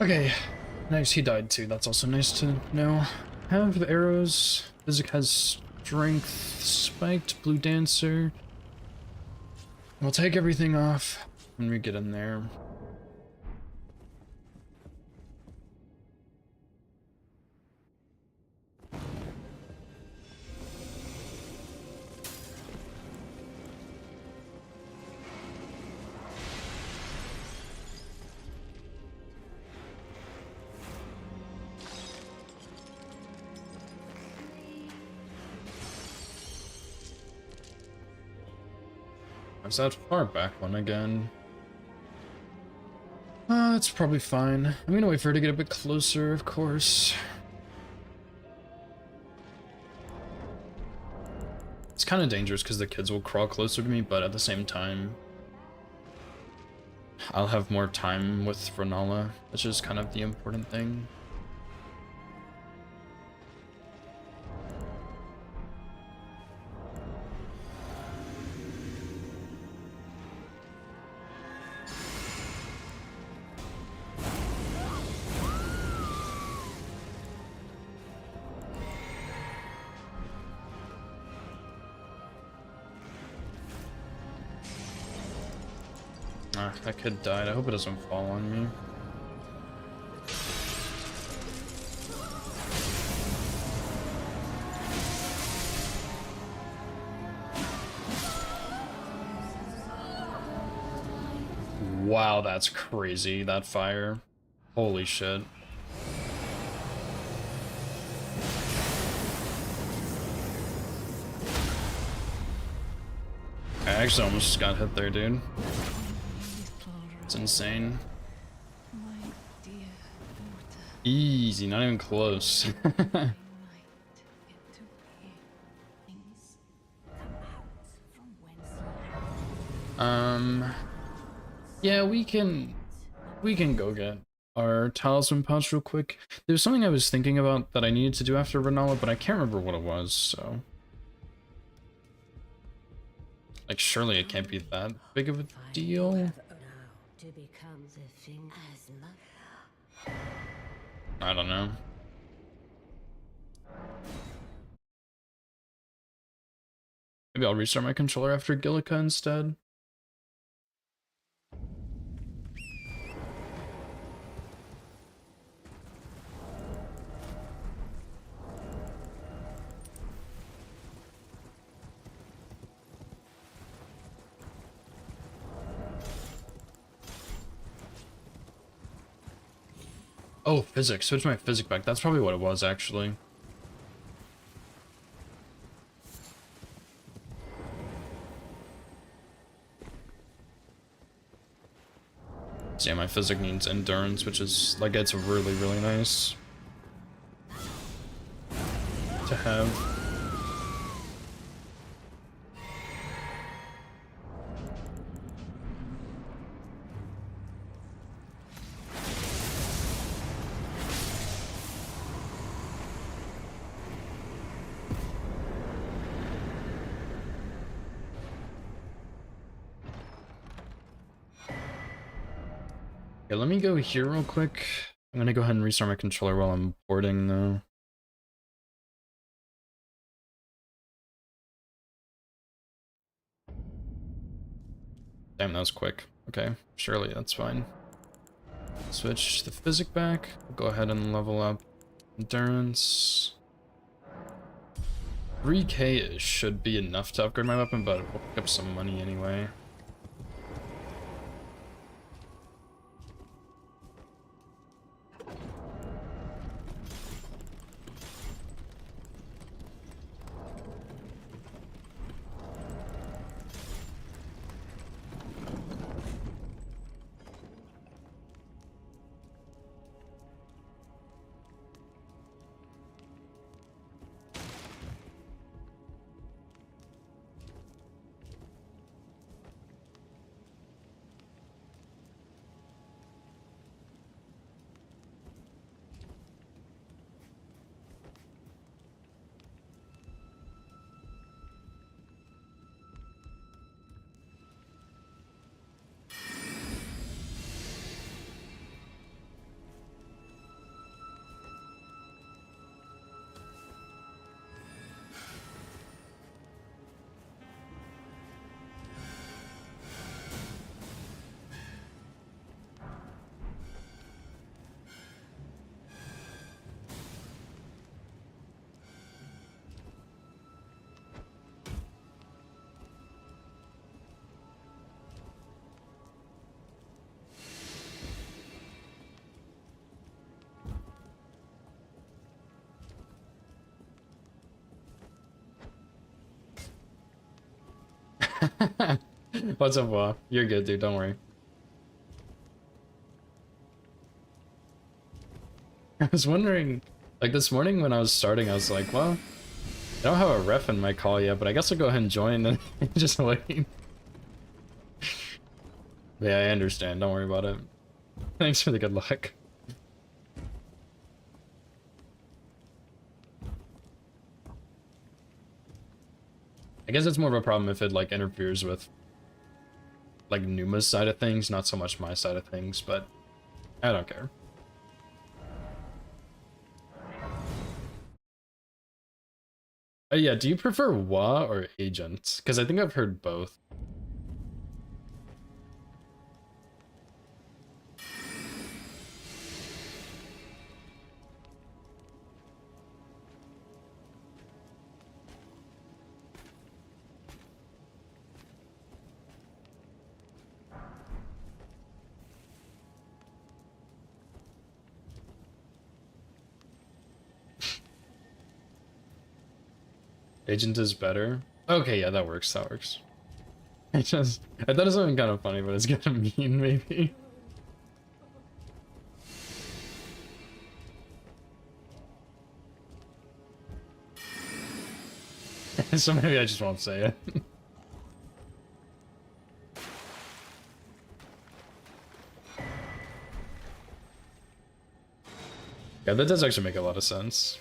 Okay, nice. He died too. That's also nice to know. Have the arrows. Physic has strength, spiked, blue dancer. We'll take everything off when we get in there. Is that far back one again? It's probably fine. I'm gonna wait for her to get a bit closer, of course. It's kind of dangerous because the kids will crawl closer to me, but at the same time, I'll have more time with Renala, which is kind of the important thing. Ah, that kid died. I hope it doesn't fall on me. Wow, that's crazy, that fire. Holy shit. I actually almost got hit there, dude. It's insane. Easy, not even close. Yeah, we can go get our talisman pouch real quick. There's something I was thinking about that I needed to do after Renala, but I can't remember what it was, so. Like, surely it can't be that big of a deal. I don't know. Maybe I'll restart my controller after Gillica instead. Oh, physics. Switch my physics back. That's probably what it was, actually. So yeah, my physic needs endurance, which is, like, it's really, really nice to have. Okay, let me go here real quick. I'm gonna go ahead and restart my controller while I'm boarding, though. Damn, that was quick. Okay, surely that's fine. Switch the physic back. Go ahead and level up endurance. 3k should be enough to upgrade my weapon, but we'll pick up some money anyway. What's up, Wa? You're good, dude. Don't worry. I was wondering, like this morning when I was starting, I was like, well, I don't have a ref in my call yet, but I guess I'll go ahead and join and just wait. Yeah, I understand. Don't worry about it. Thanks for the good luck. I guess it's more of a problem if it like interferes with like Numa's side of things, not so much my side of things, but I don't care. Yeah, do you prefer Wa or Agent? Because I think I've heard both. Agent is better. Okay, yeah, that works. That works. I thought it was something kind of funny, but it's kind of mean, maybe. So maybe I just won't say it. Yeah, that does actually make a lot of sense.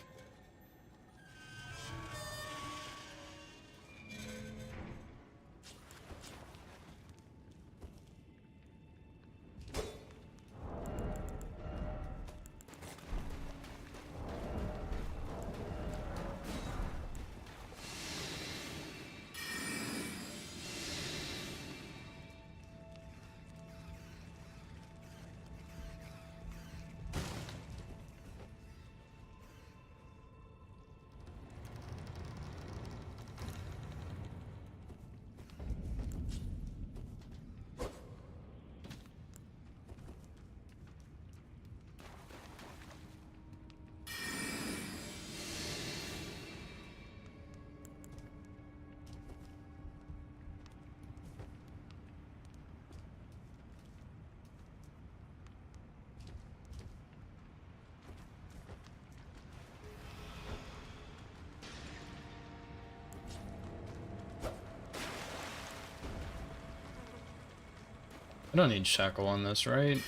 I don't need Shackle on this, right?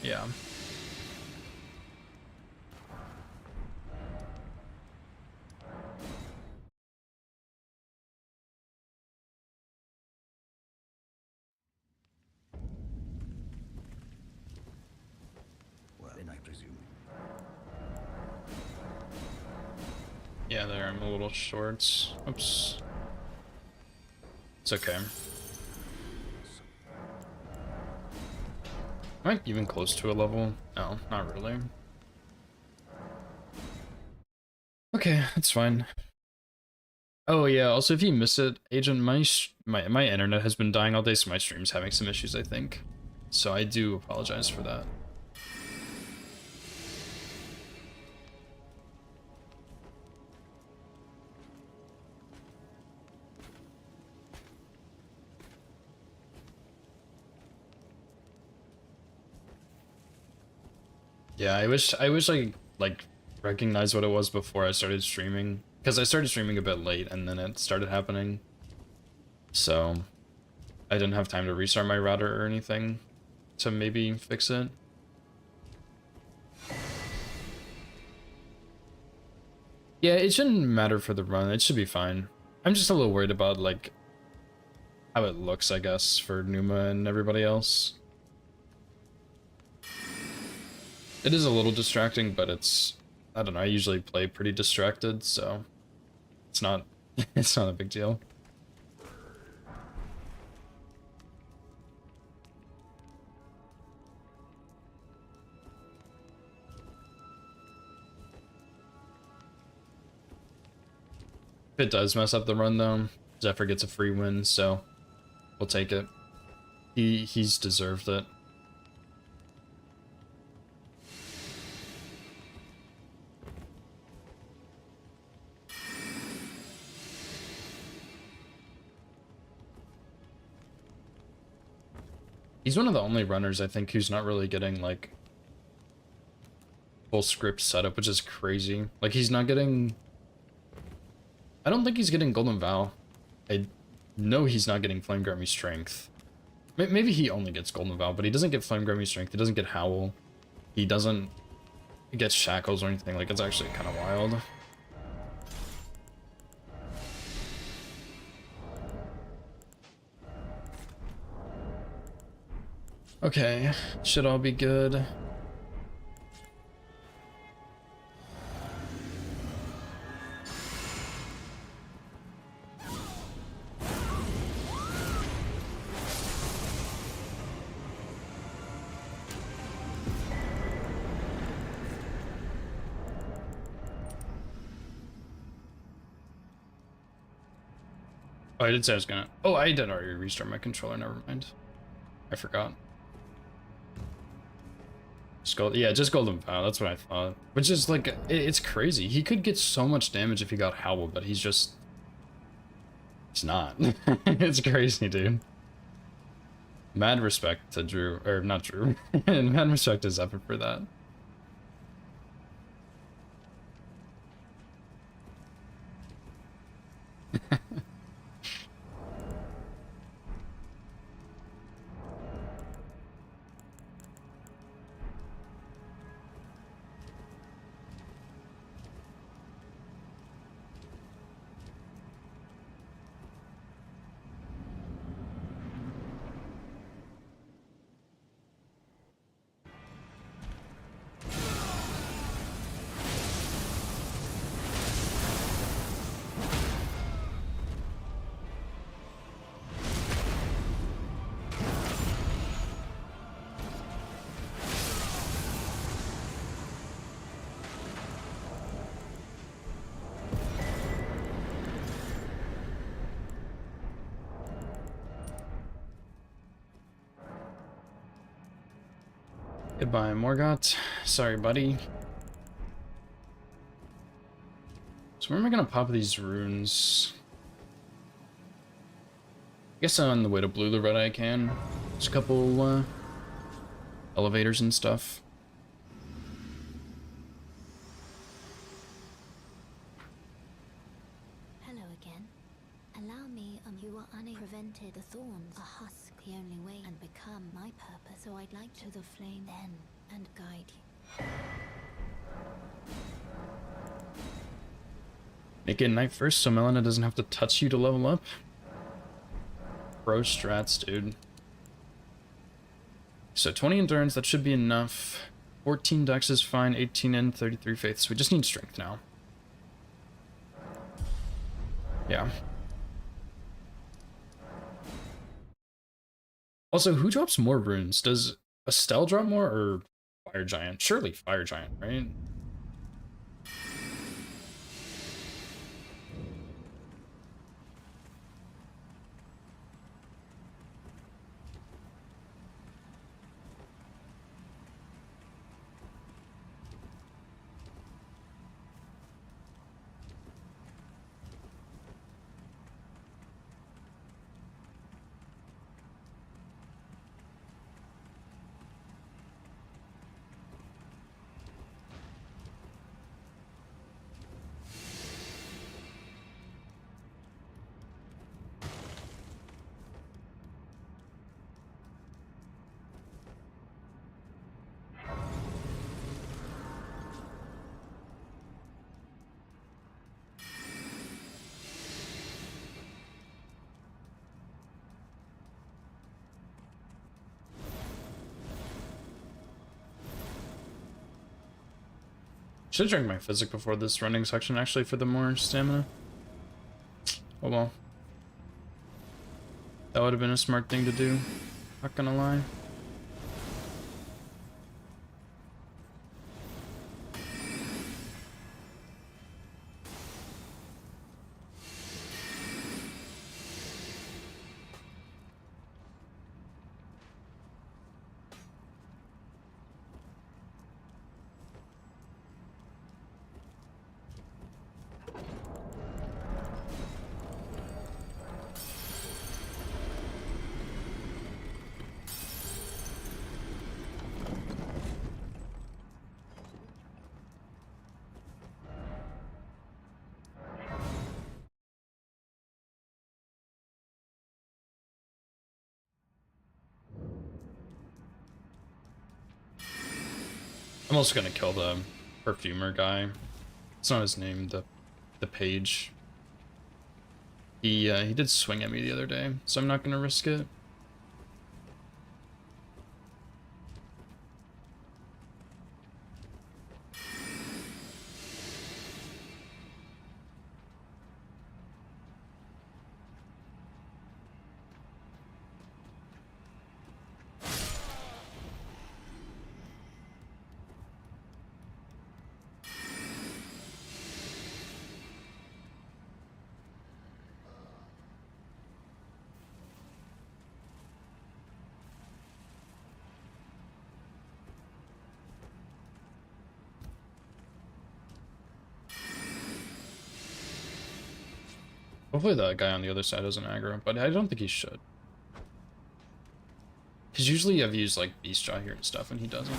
Yeah. Well, then I presume. Yeah, there, I'm a little short. Oops. It's okay. Am I even close to a level? No, not really. Okay, that's fine. Oh yeah, also if you miss it, Agent, my internet has been dying all day, so my stream's having some issues, I think. So I do apologize for that. Yeah, I wish I like recognized what it was before I started streaming, because I started streaming a bit late and then it started happening. So I didn't have time to restart my router or anything to maybe fix it. Yeah, it shouldn't matter for the run. It should be fine. I'm just a little worried about like how it looks, I guess, for Numa and everybody else. It is a little distracting, but it's, I don't know, I usually play pretty distracted, so it's not it's not a big deal. If it does mess up the run though, Zephyr gets a free win, so we'll take it. He's deserved it. He's one of the only runners, I think, who's not really getting, like, full script setup, which is crazy. Like, he's not getting... I don't think he's getting Golden Vow. I know he's not getting Flame Grammy Strength. Maybe he only gets Golden Vow, but he doesn't get Flame Grammy Strength, he doesn't get Howl. He doesn't get Shackles or anything, like, it's actually kind of wild. Okay, should all be good. Oh, I did say I was gonna... Oh, I did already restart my controller, never mind. I forgot. Yeah, just Golden Vow, that's what I thought. Which is like, it's crazy. He could get so much damage if he got Howl, but he's just... He's not. It's crazy, dude. Mad respect to Drew, or not Drew. Mad respect to Zephyr for that. Goodbye, Morgott. Sorry, buddy. So where am I gonna pop these runes? I guess on the way to Blue Loretta I can. There's a couple elevators and stuff. Hello again. Allow me, you are prevented. The thorns, a husk, the only way, and become my purpose. So I'd like to the flame then, and guide you. Make it night first so Melina doesn't have to touch you to level up. Pro strats, dude. So 20 endurance, that should be enough. 14 dex is fine, 18 and 33 faith. So we just need strength now. Yeah. Also, who drops more runes? Does Estelle drop more or Fire Giant? Surely Fire Giant, right? Should have drank my physic before this running section, actually, for the more stamina. Oh well. That would have been a smart thing to do. Not gonna lie. I'm also gonna kill the perfumer guy. It's not his name, the page. He did swing at me the other day, so I'm not gonna risk it. Hopefully the guy on the other side doesn't aggro, but I don't think he should. Because usually I've used like Beast Jaw here and stuff, and he doesn't.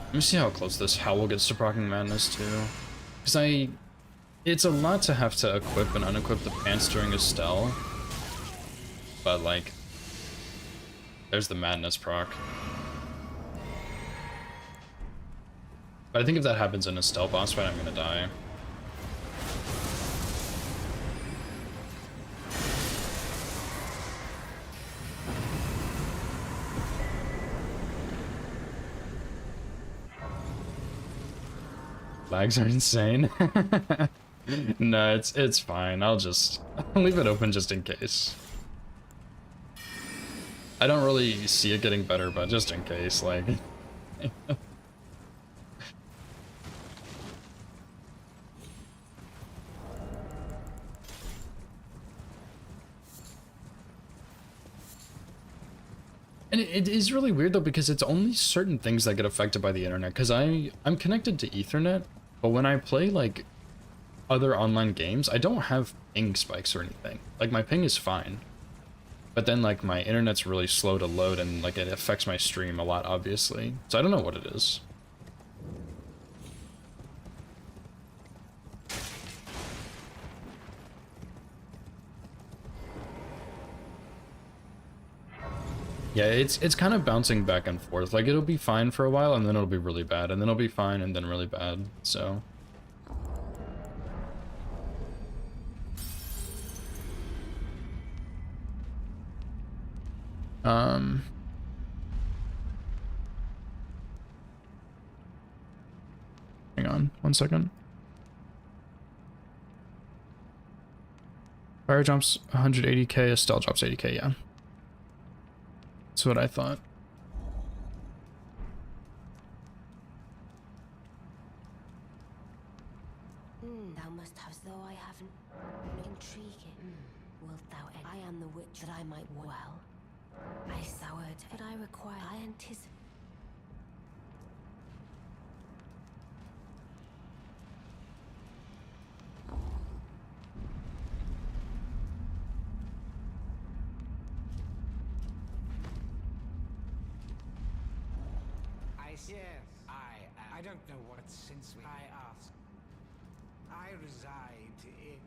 Let me see how close this Howl gets to proccing Madness too. Because it's a lot to have to equip and unequip the pants during Estelle. But like, there's the Madness proc. But I think if that happens in Estelle boss fight, I'm gonna die. Lags are insane. No, it's fine. I'll leave it open just in case. I don't really see it getting better, but just in case, like. And it is really weird though, because it's only certain things that get affected by the internet. Because I'm connected to Ethernet, but when I play like other online games, I don't have ping spikes or anything. Like my ping is fine. But then like my internet's really slow to load and like it affects my stream a lot, obviously. So I don't know what it is. Yeah, it's kind of bouncing back and forth. Like it'll be fine for a while and then it'll be really bad and then it'll be fine and then really bad. So hang on 1 second. Fire jumps 180k, Estelle drops 80k, yeah. That's what I thought. Thou must have, though I haven't. Intriguing. Wilt thou? I am the witch that I might well. I soured, but I require. I anticipate. Yes, I don't know what since I ask. I reside in.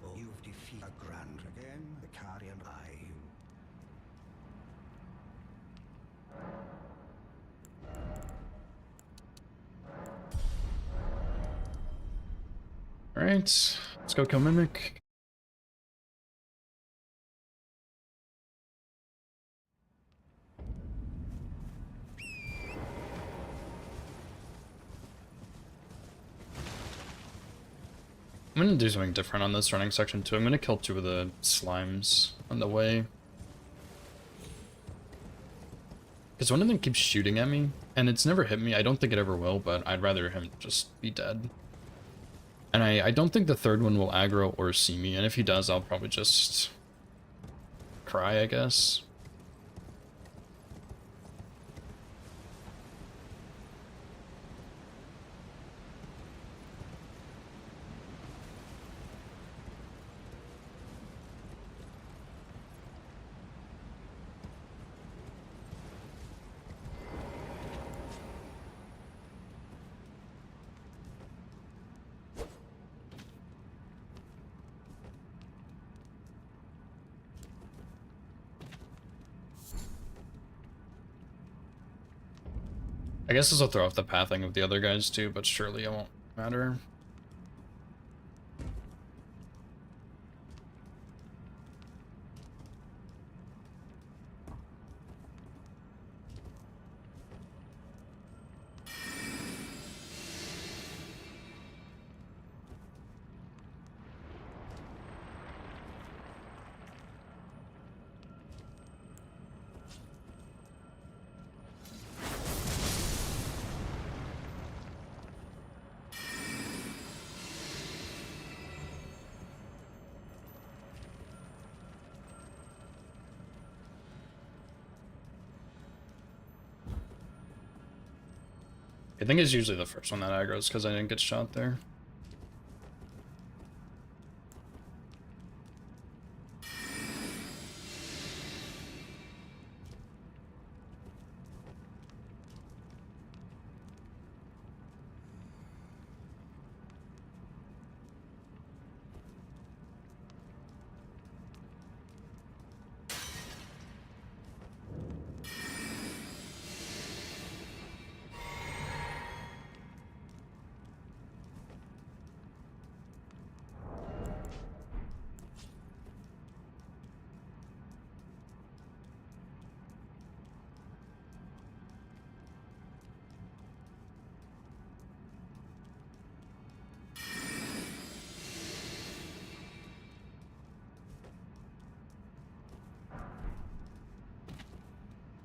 Oh, you've defeated a grand again, the Carrion Eye. All right, let's go kill Mimic. I'm gonna do something different on this running section too. I'm gonna kill 2 of the slimes on the way. Because one of them keeps shooting at me, and it's never hit me. I don't think it ever will, but I'd rather him just be dead. And I don't think the third one will aggro or see me, and if he does, I'll probably just cry, I guess. I guess this will throw off the pathing of the other guys too, but surely it won't matter. I think it's usually the first one that aggroes because I didn't get shot there.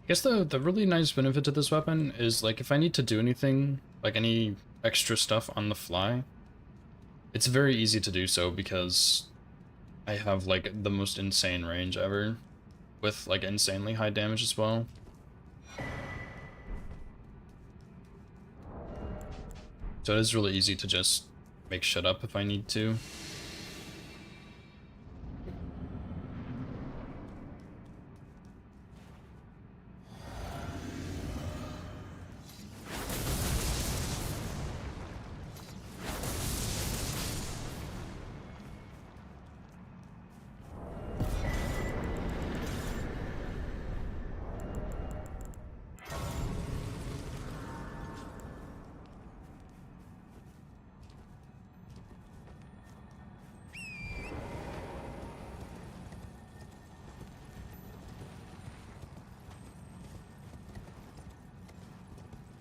I guess the really nice benefit to this weapon is, like, if I need to do anything, like any extra stuff on the fly, it's very easy to do so because I have, like, the most insane range ever, with, like, insanely high damage as well. So it is really easy to just make shit up if I need to.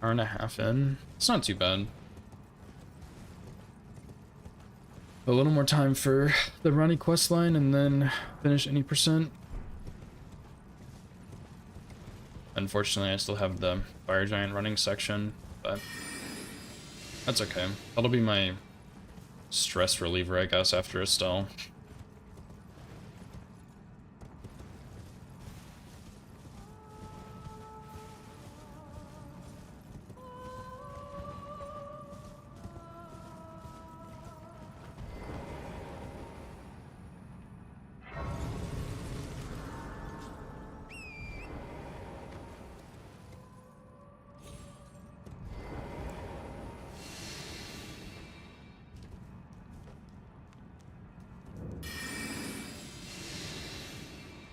Hour and a half in. It's not too bad. A little more time for the Ronnie quest line and then finish any percent. Unfortunately, I still have the Fire Giant running section, but that's okay. That'll be my stress reliever, I guess, after Estelle.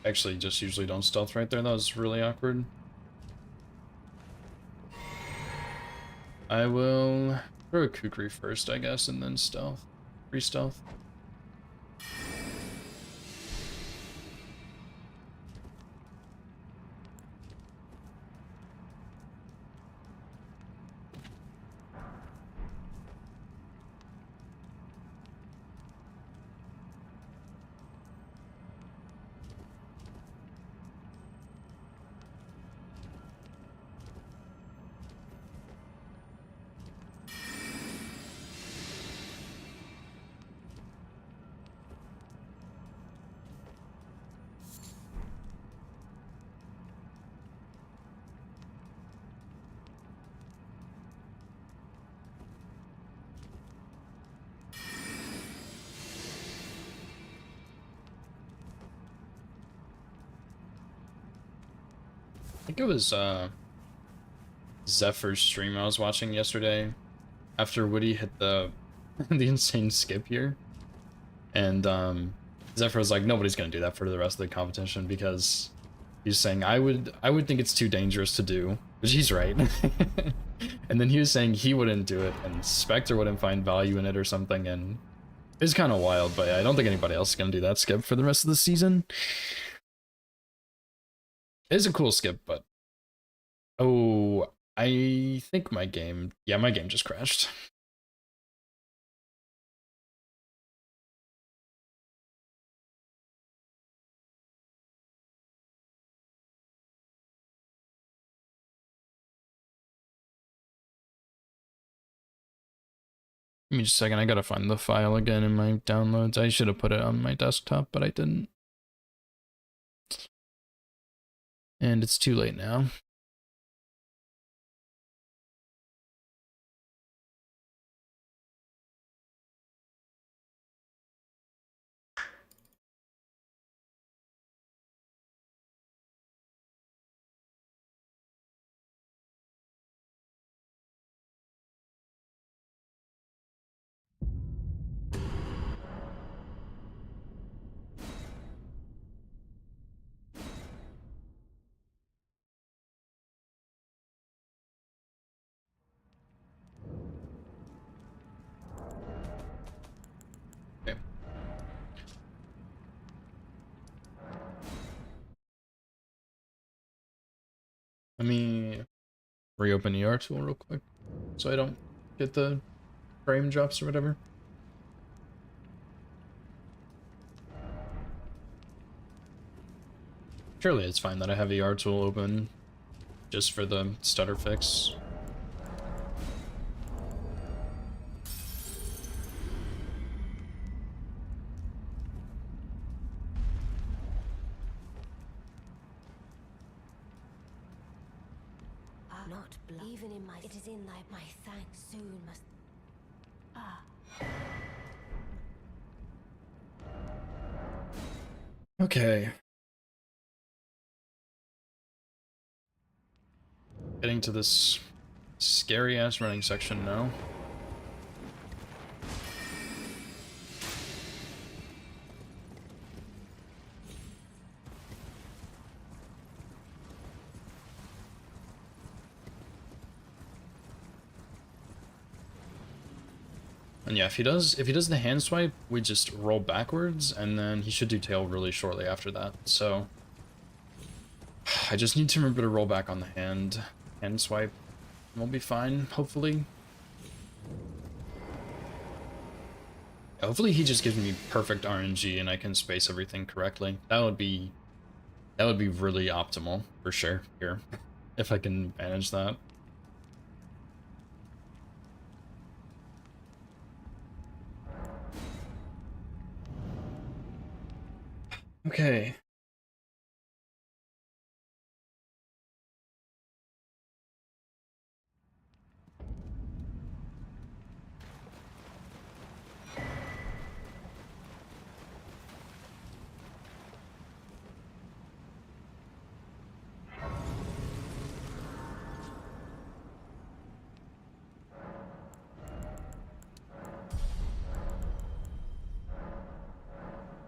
Actually, just usually don't stealth right there. That was really awkward. I will throw a Kukri first, I guess, and then stealth. Re-stealth. I think it was Zephyr's stream I was watching yesterday after Woody hit the the insane skip here. And Zephyr was like, nobody's gonna do that for the rest of the competition because he's saying I would think it's too dangerous to do, which he's right. And then he was saying he wouldn't do it and Spectre wouldn't find value in it or something, and it's kind of wild, but I don't think anybody else is gonna do that skip for the rest of the season. It is a cool skip, but oh, I think my game just crashed. Give me just a second, I gotta find the file again in my downloads. I should have put it on my desktop, but I didn't. And it's too late now. Okay. Let me reopen ER tool real quick so I don't get the frame drops or whatever. Surely it's fine that I have ER tool open just for the stutter fix. Not blood. Even in my... It is in thy... My thanks soon must... Ah. Okay. Getting to this scary ass running section now. And yeah, if he does the hand swipe, we just roll backwards, and then he should do tail really shortly after that. So I just need to remember to roll back on the hand swipe, and we'll be fine, hopefully. Hopefully he just gives me perfect RNG and I can space everything correctly. That would be really optimal for sure here, if I can manage that. Okay.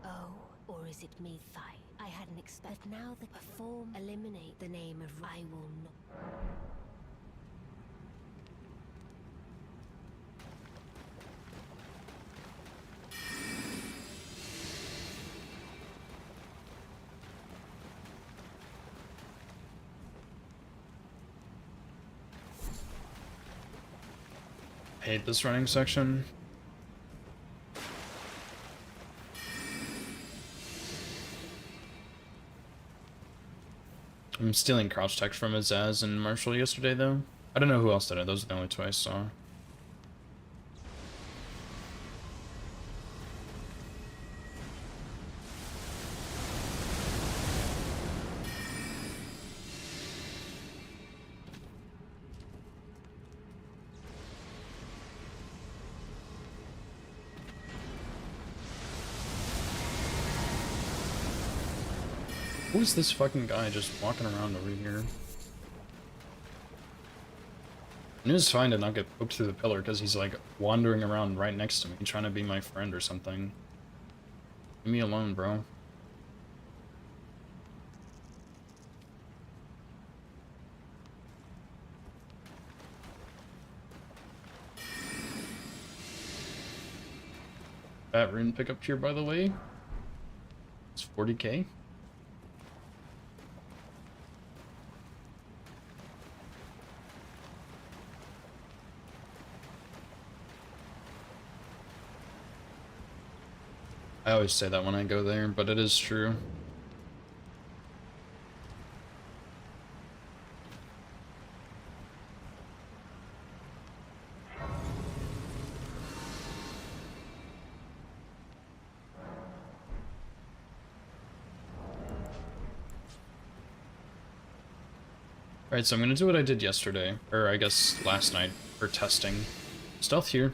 Oh, or is it me? I hadn't expected. Now the perform eliminate the name of I will not. I hate this running section. I'm stealing crouch tech from Azaz and Marshall yesterday, though. I don't know who else did it. Those are the only two I saw. Who is this fucking guy just walking around over here? And it was fine to not get poked through the pillar because he's like wandering around right next to me trying to be my friend or something. Leave me alone, bro. That rune pickup here, by the way. It's 40k. I always say that when I go there, but it is true. Alright, so I'm gonna do what I did yesterday, or I guess last night, for testing. Stealth here.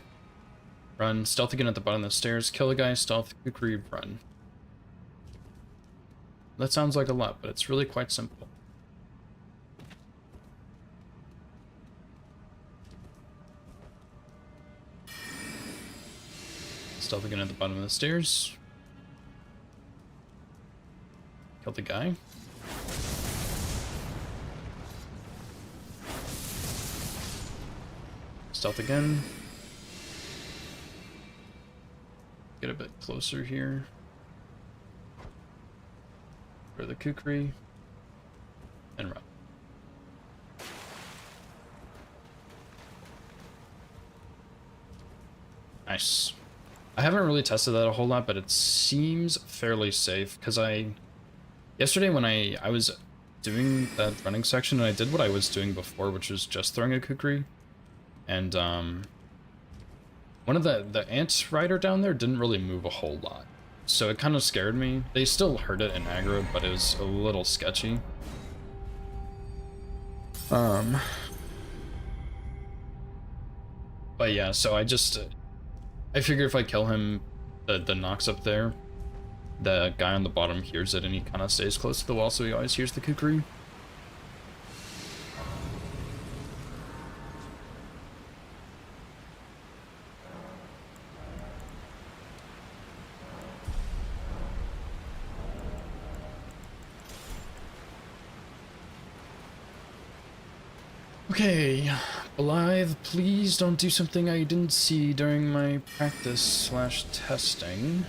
Run, stealth again at the bottom of the stairs, kill a guy, stealth, kukri, run. That sounds like a lot, but it's really quite simple. Stealth again at the bottom of the stairs. Kill the guy. Stealth again. Get a bit closer here. For the kukri. And run. Nice. I haven't really tested that a whole lot, but it seems fairly safe because yesterday when I was doing that running section and I did what I was doing before, which was just throwing a kukri. And one of the ant rider down there didn't really move a whole lot. So it kind of scared me. They still heard it in aggro, but it was a little sketchy. But yeah, so I figure if I kill him, the Nox up there, the guy on the bottom hears it and he kind of stays close to the wall, so he always hears the kukri. Okay, Blythe, please don't do something I didn't see during my practice slash testing.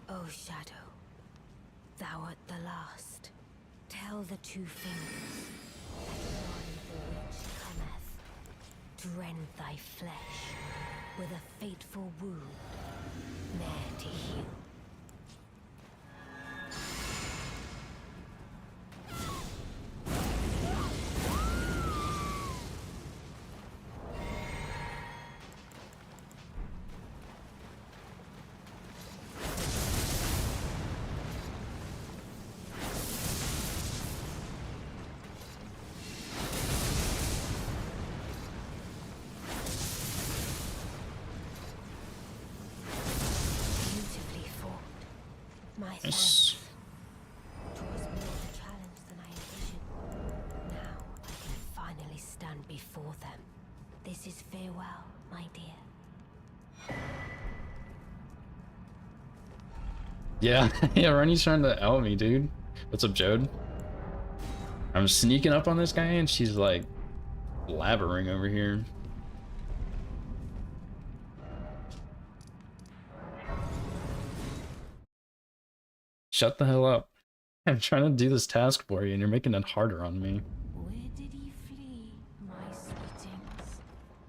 O Shadow, thou art the last. Tell the two fingers that one the witch cometh to rend thy flesh with a fateful wound, ne'er to heal. Beautifully fought. My Nice. thanks. 'Twas more the challenge than I envisioned. Now I can finally stand before them. This is farewell, my dear. Yeah, yeah, Rennie's trying to out me, dude. What's up, Jode? I'm sneaking up on this guy and she's like blabbering over here. Shut the hell up. I'm trying to do this task for you and you're making it harder on me. Where did ye flee, my sweetings?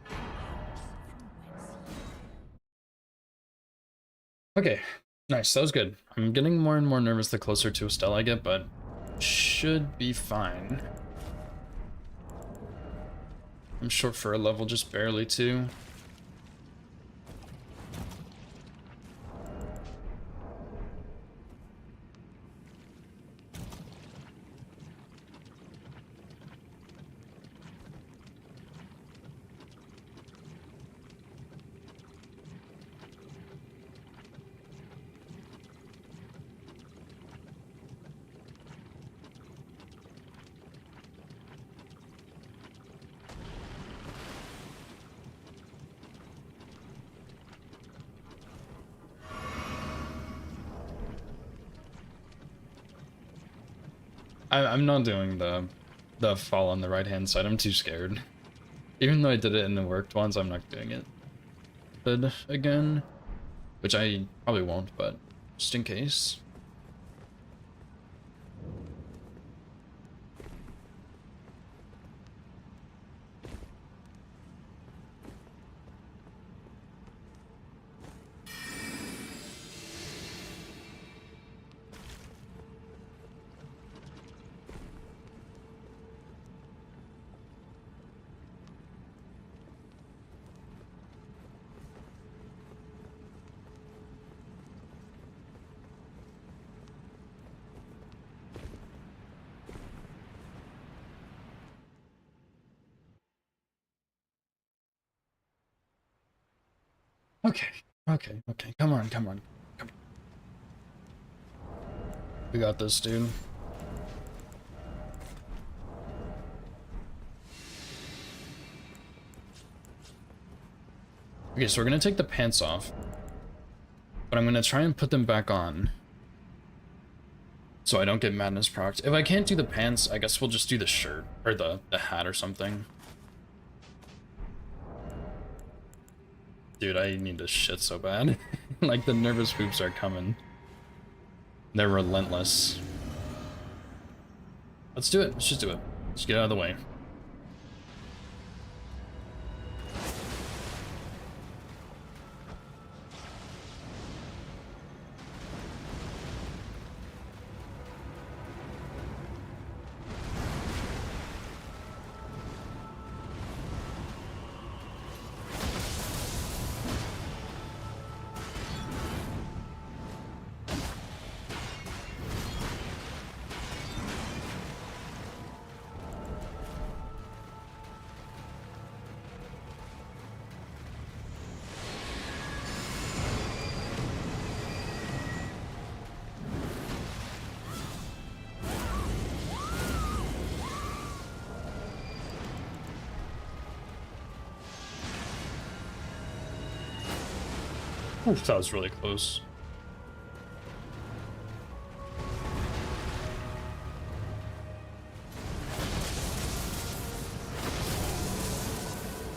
Perhaps from whence ye Okay, nice, that was good. I'm getting more and more nervous the closer to Estelle I get, but should be fine. I'm short for a level, just barely too. I'm not doing the fall on the right hand side. I'm too scared. Even though I did it and it worked once, I'm not doing it good again, which I probably won't, but just in case. Okay, okay, come on, come on. We got this, dude. Okay, so we're gonna take the pants off, but I'm gonna try and put them back on so I don't get madness procced. If I can't do the pants, I guess we'll just do the shirt or the hat or something. Dude, I need to shit so bad. Like, the nervous poops are coming. They're relentless. Let's do it. Let's just do it. Let's get out of the way. Oof, that was really close.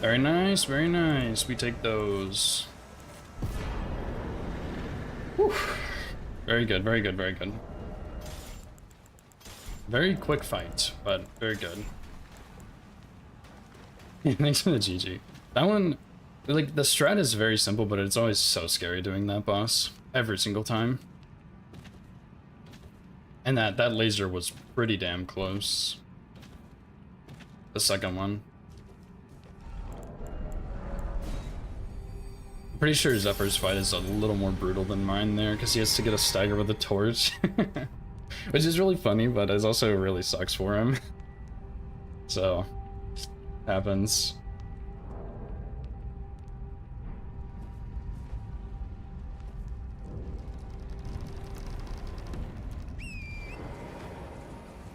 Very nice, very nice. We take those. Whew. Very good, very good, very good. Very quick fight, but very good. Thanks for the GG. That one, like, the strat is very simple, but it's always so scary doing that boss. Every single time. And that laser was pretty damn close. The second one. I'm pretty sure Zephyr's fight is a little more brutal than mine there, because he has to get a stagger with a torch. Which is really funny, but it also really sucks for him. So, happens.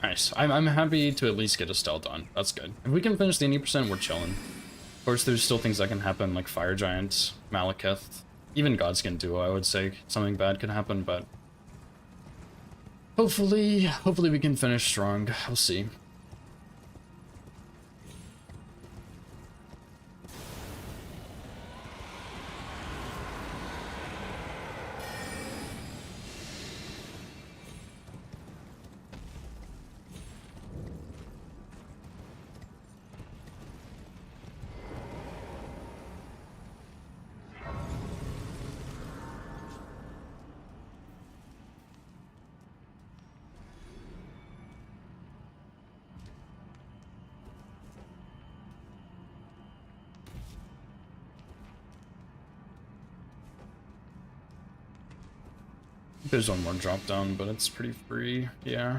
Nice. I'm happy to at least get Estelle done. That's good. If we can finish the 80%, we're chilling. Of course, there's still things that can happen, like Fire Giants, Malekith, even Godskin Duo, I would say something bad could happen, but hopefully we can finish strong. We'll see. There's one more drop down, but it's pretty free, yeah.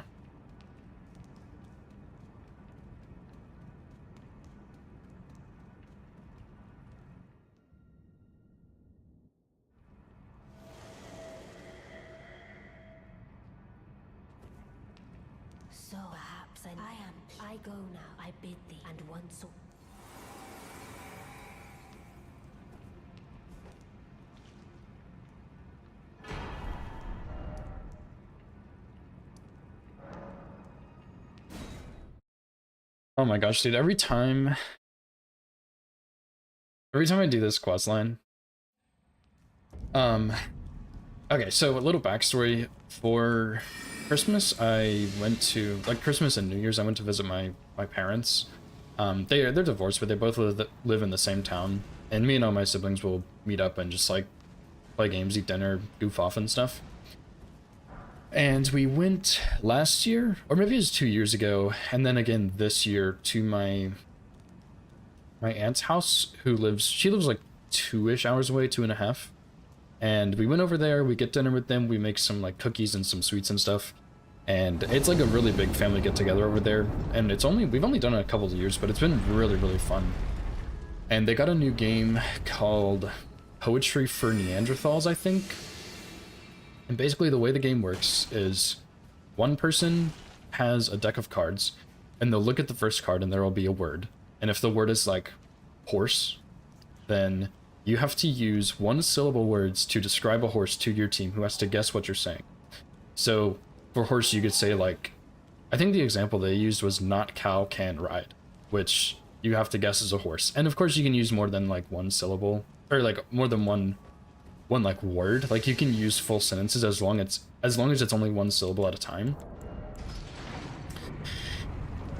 So perhaps I go now. I bid thee, and once all. Oh my gosh, dude, every time I do this quest line, okay, so a little backstory. For Christmas, I went to, like, Christmas and New Year's, I went to visit my parents. They're divorced, but they both live in the same town, and me and all my siblings will meet up and just, like, play games, eat dinner, goof off and stuff. And we went last year, or maybe it was 2 years ago, and then again this year to my aunt's house, she lives like 2-ish hours away, 2.5. And we went over there, we get dinner with them, we make some like cookies and some sweets and stuff. And it's like a really big family get together over there. And we've only done it a couple of years, but it's been really, really fun. And they got a new game called Poetry for Neanderthals, I think. And basically the way the game works is one person has a deck of cards and they'll look at the first card and there will be a word. And if the word is like horse, then you have to use 1-syllable words to describe a horse to your team who has to guess what you're saying. So for horse, you could say like, I think the example they used was not cow can ride, which you have to guess as a horse. And of course you can use more than like 1 syllable or like more than one like word. Like you can use full sentences as long as it's only 1 syllable at a time.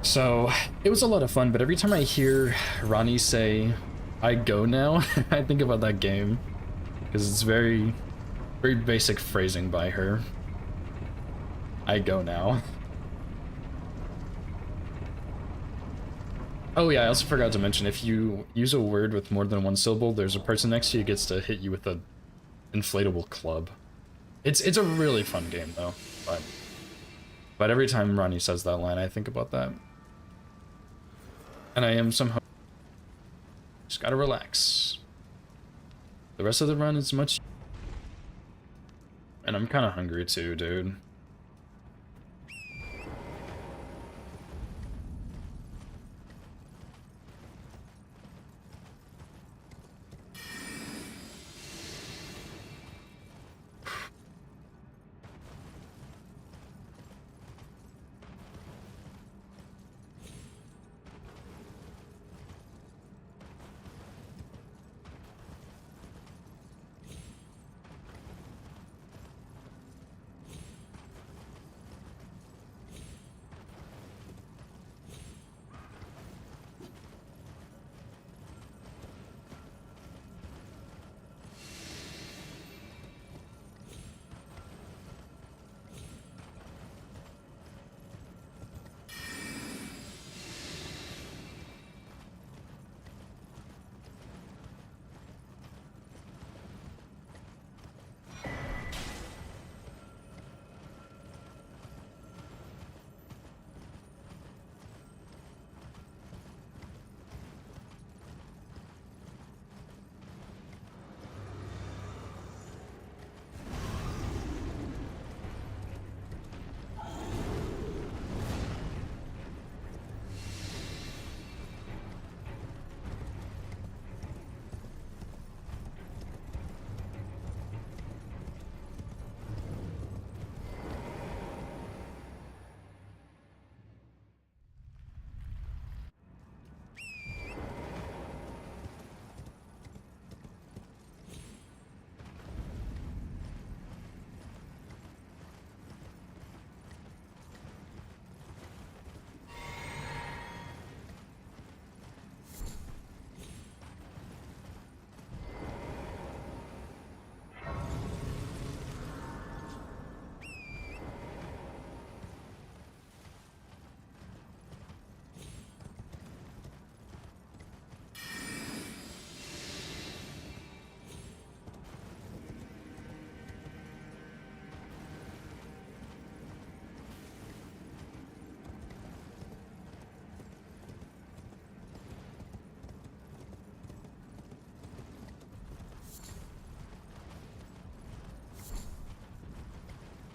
So it was a lot of fun, but every time I hear Ronnie say I go now, I think about that game because it's very, very basic phrasing by her. I go now. Oh yeah, I also forgot to mention, if you use a word with more than 1 syllable, there's a person next to you who gets to hit you with a inflatable club. It's a really fun game though, but every time Ronnie says that line, I think about that. And I am somehow just gotta relax. The rest of the run is much, and I'm kind of hungry too, dude.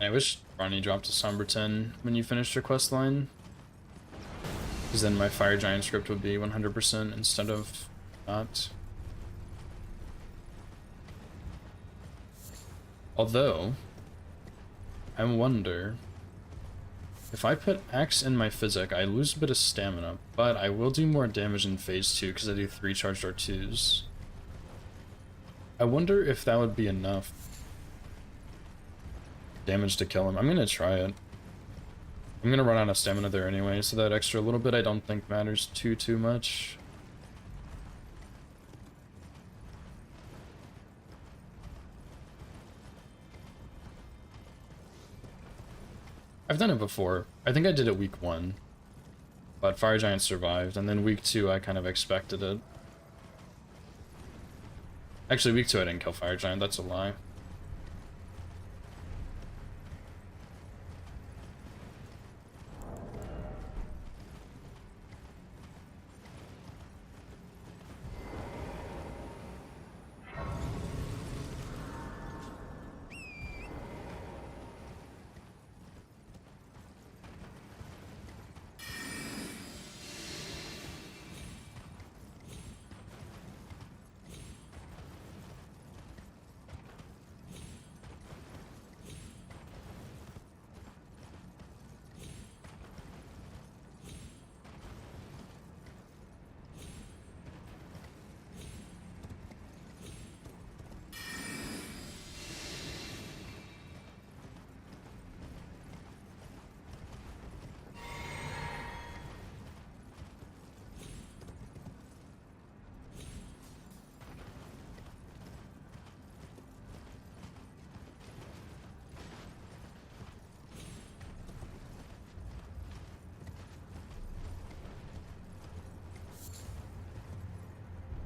I wish Ronnie dropped a Somberton when you finished your quest line. Because then my Fire Giant script would be 100% instead of not. Although, I wonder, if I put Axe in my Physic, I lose a bit of stamina, but I will do more damage in phase 2 because I do 3 charged R2s. I wonder if that would be enough damage to kill him. I'm gonna try it. I'm gonna run out of stamina there anyway, so that extra little bit I don't think matters too much. I've done it before. I think I did it week 1. But Fire Giant survived, and then week 2 I kind of expected it. Actually, week 2 I didn't kill Fire Giant, that's a lie.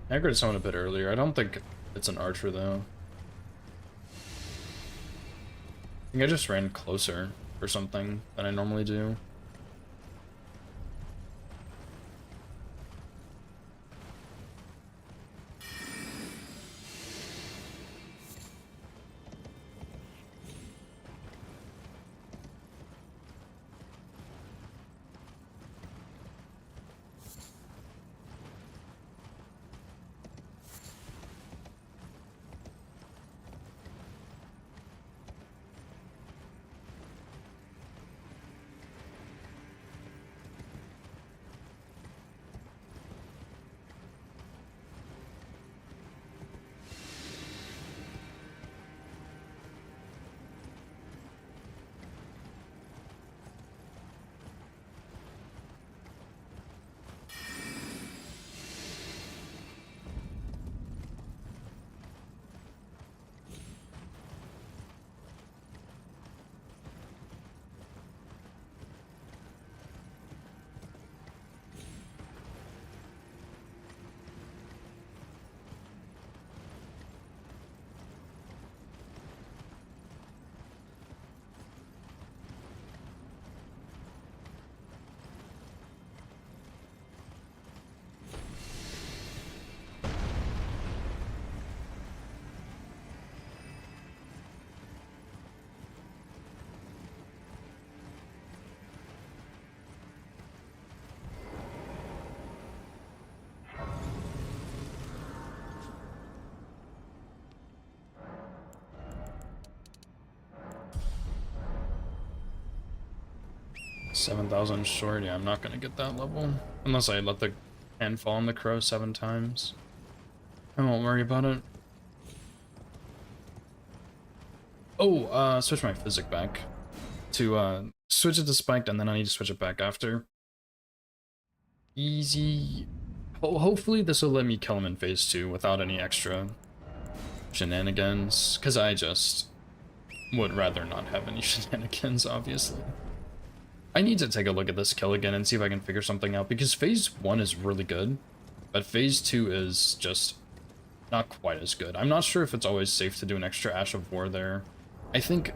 I aggroed someone a bit earlier. I don't think it's an archer though. I think I just ran closer or something than I normally do. $7,000 short, yeah, I'm not gonna get that level. Unless I let the hand fall on the crow 7 times. I won't worry about it. Oh, switch my physic back. To, switch it to spiked, and then I need to switch it back after. Easy. Hopefully this will let me kill him in phase 2 without any extra shenanigans. Because I just would rather not have any shenanigans, obviously. I need to take a look at this kill again and see if I can figure something out, because phase 1 is really good, but phase 2 is just not quite as good. I'm not sure if it's always safe to do an extra Ash of War there. I think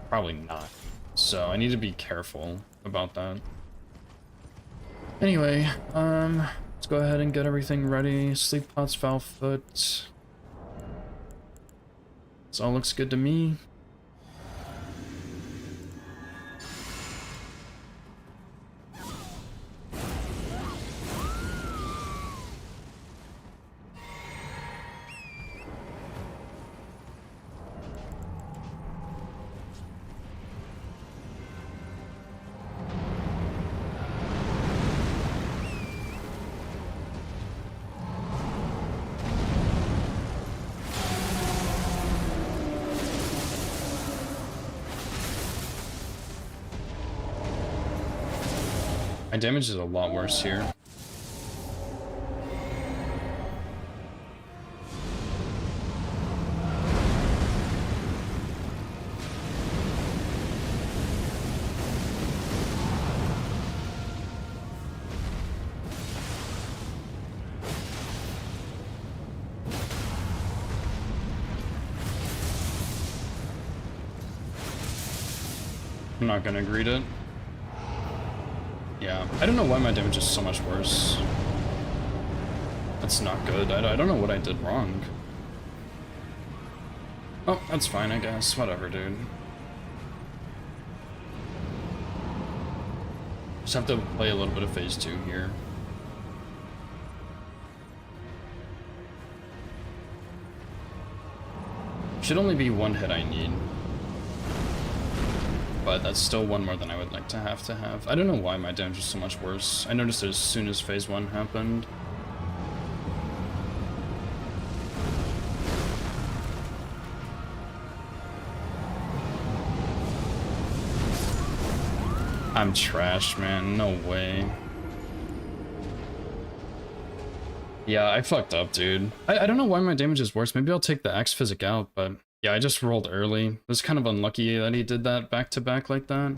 probably not, so I need to be careful about that. Anyway, let's go ahead and get everything ready. Sleep Pots, Foul Foot. This all looks good to me. My damage is a lot worse here. I'm not gonna greet it. Yeah, I don't know why my damage is so much worse. That's not good. I don't know what I did wrong. Oh, that's fine, I guess. Whatever, dude. Just have to play a little bit of phase 2 here. Should only be one hit I need. But that's still one more than I would like to have. I don't know why my damage is so much worse. I noticed it as soon as phase 1 happened. I'm trash, man. No way. Yeah, I fucked up, dude. I don't know why my damage is worse. Maybe I'll take the X Physic out, but yeah, I just rolled early. It was kind of unlucky that he did that back to back like that.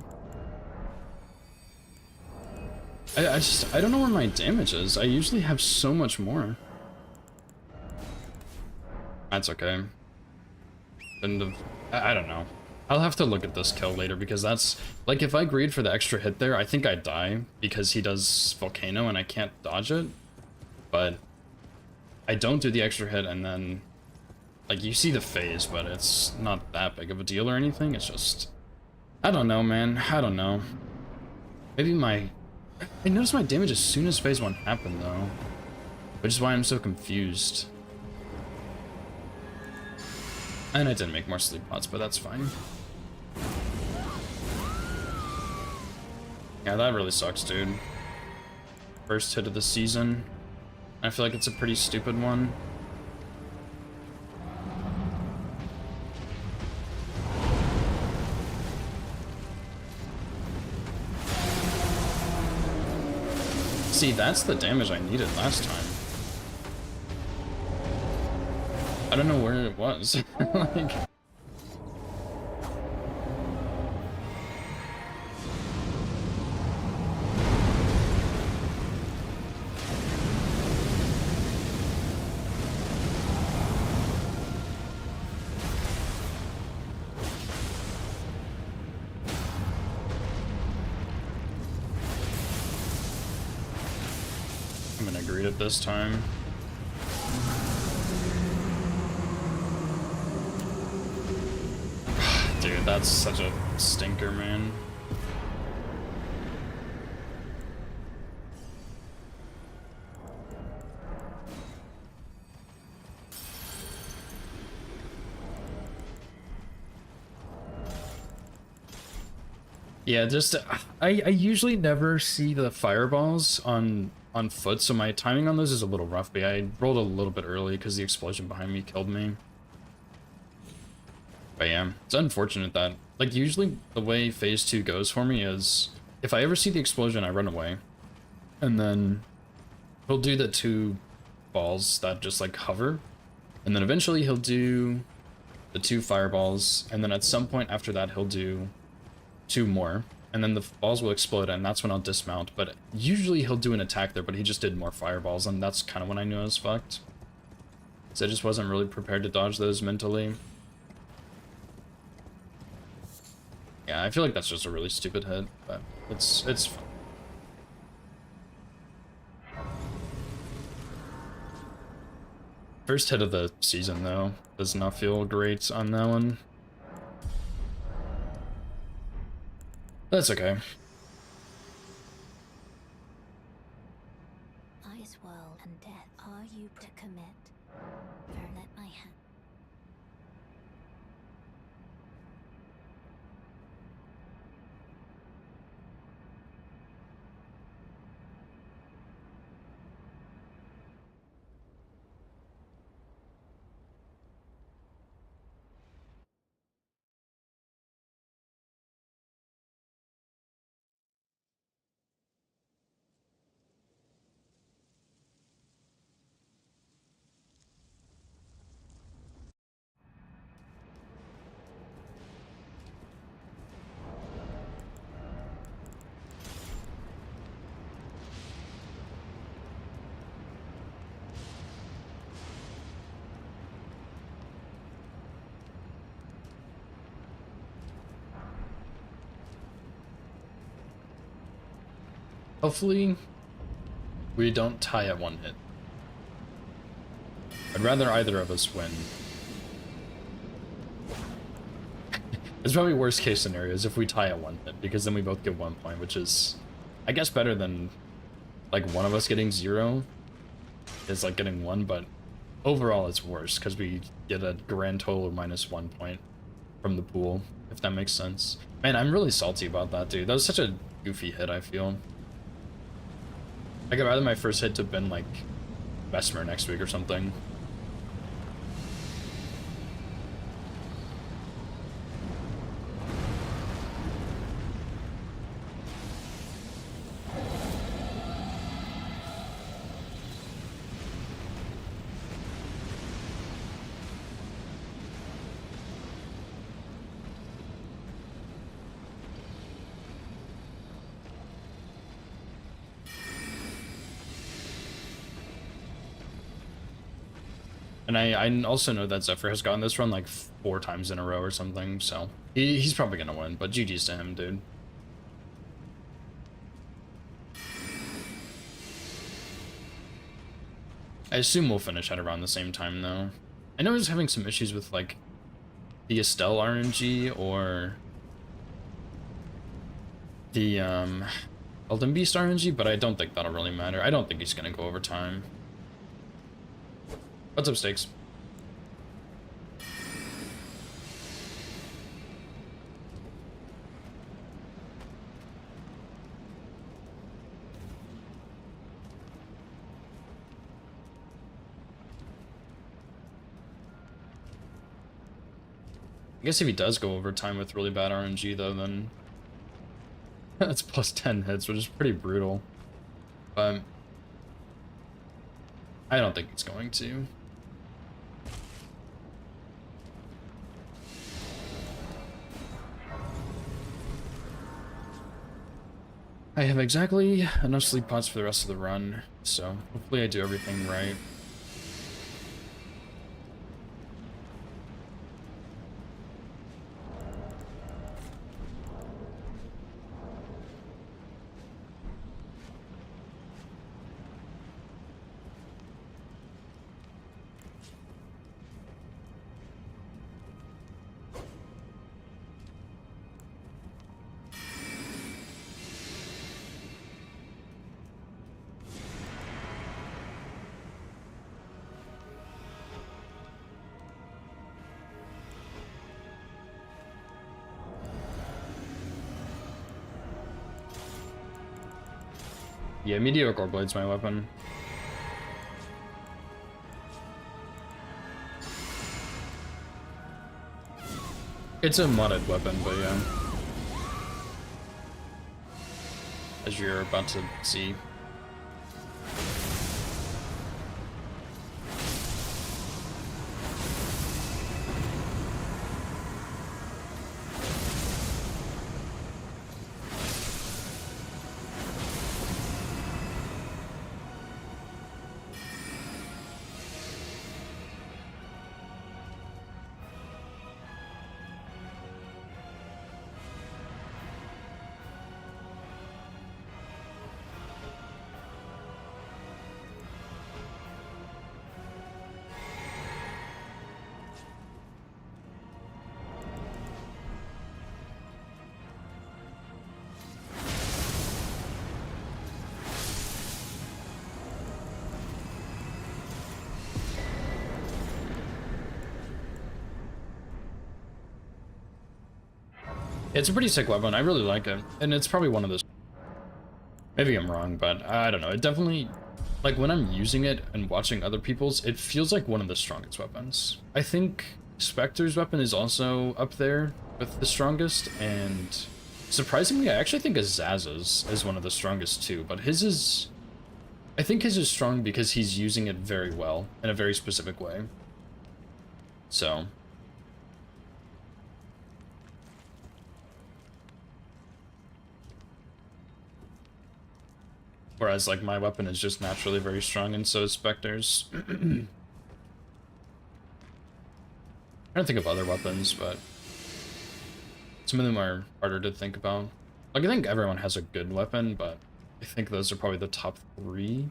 I don't know where my damage is. I usually have so much more. That's okay. I don't know. I'll have to look at this kill later because that's like if I greed for the extra hit there, I think I die because he does Volcano and I can't dodge it. But I don't do the extra hit and then like you see the phase, but it's not that big of a deal or anything. It's just I don't know, man. I don't know. Maybe I noticed my damage as soon as phase 1 happened though, which is why I'm so confused. And I didn't make more sleep pots, but that's fine. Yeah, that really sucks, dude. First hit of the season. I feel like it's a pretty stupid one. See, that's the damage I needed last time. I don't know where it was. Like... I'm gonna greet it this time. Dude, that's such a stinker, man. Yeah, just I usually never see the fireballs on foot, so my timing on those is a little rough, but I rolled a little bit early because the explosion behind me killed me. But yeah, it's unfortunate that, like, usually the way phase 2 goes for me is, if I ever see the explosion, I run away. And then he'll do the 2 balls that just, like, hover. And then eventually he'll do the 2 fireballs, and then at some point after that he'll do 2 more. And then the balls will explode, and that's when I'll dismount. But usually he'll do an attack there, but he just did more fireballs, and that's kind of when I knew I was fucked. So I just wasn't really prepared to dodge those mentally. Yeah, I feel like that's just a really stupid hit, but it's fun. First hit of the season, though, does not feel great on that one. That's okay. Ice world and death. Are you to commit? Let my hand. Hopefully, we don't tie at 1 hit. I'd rather either of us win. It's probably worst case scenario is if we tie at 1 hit, because then we both get 1 point, which is, I guess, better than like one of us getting 0 is like getting 1, but overall it's worse because we get a grand total of -1 point from the pool, if that makes sense. Man, I'm really salty about that, dude. That was such a goofy hit, I feel. Like, I'd rather my first hit to have been like Vesmer next week or something. And I also know that Zephyr has gotten this run like 4 times in a row or something, so he's probably gonna win, but GG's to him, dude. I assume we'll finish at around the same time, though. I know he's having some issues with, like, the Estelle RNG or the, Elden Beast RNG, but I don't think that'll really matter. I don't think he's gonna go over time. What's up, Stakes? I guess if he does go over time with really bad RNG, though, then that's plus 10 hits, which is pretty brutal. But I don't think he's going to. I have exactly enough sleep pods for the rest of the run, so hopefully I do everything right. Yeah, Meteor Goreblade's my weapon. It's a modded weapon, but yeah. As you're about to see. It's a pretty sick weapon. I really like it. And it's probably one of those... Maybe I'm wrong, but I don't know. It definitely... Like, when I'm using it and watching other people's, it feels like one of the strongest weapons. I think Spectre's weapon is also up there with the strongest, and surprisingly, I actually think Azaz's is one of the strongest too, but his is... I think his is strong because he's using it very well, in a very specific way. So... Whereas, like, my weapon is just naturally very strong, and so is Spectre's. I don't think of other weapons, but some of them are harder to think about. Like, I think everyone has a good weapon, but I think those are probably the top 3.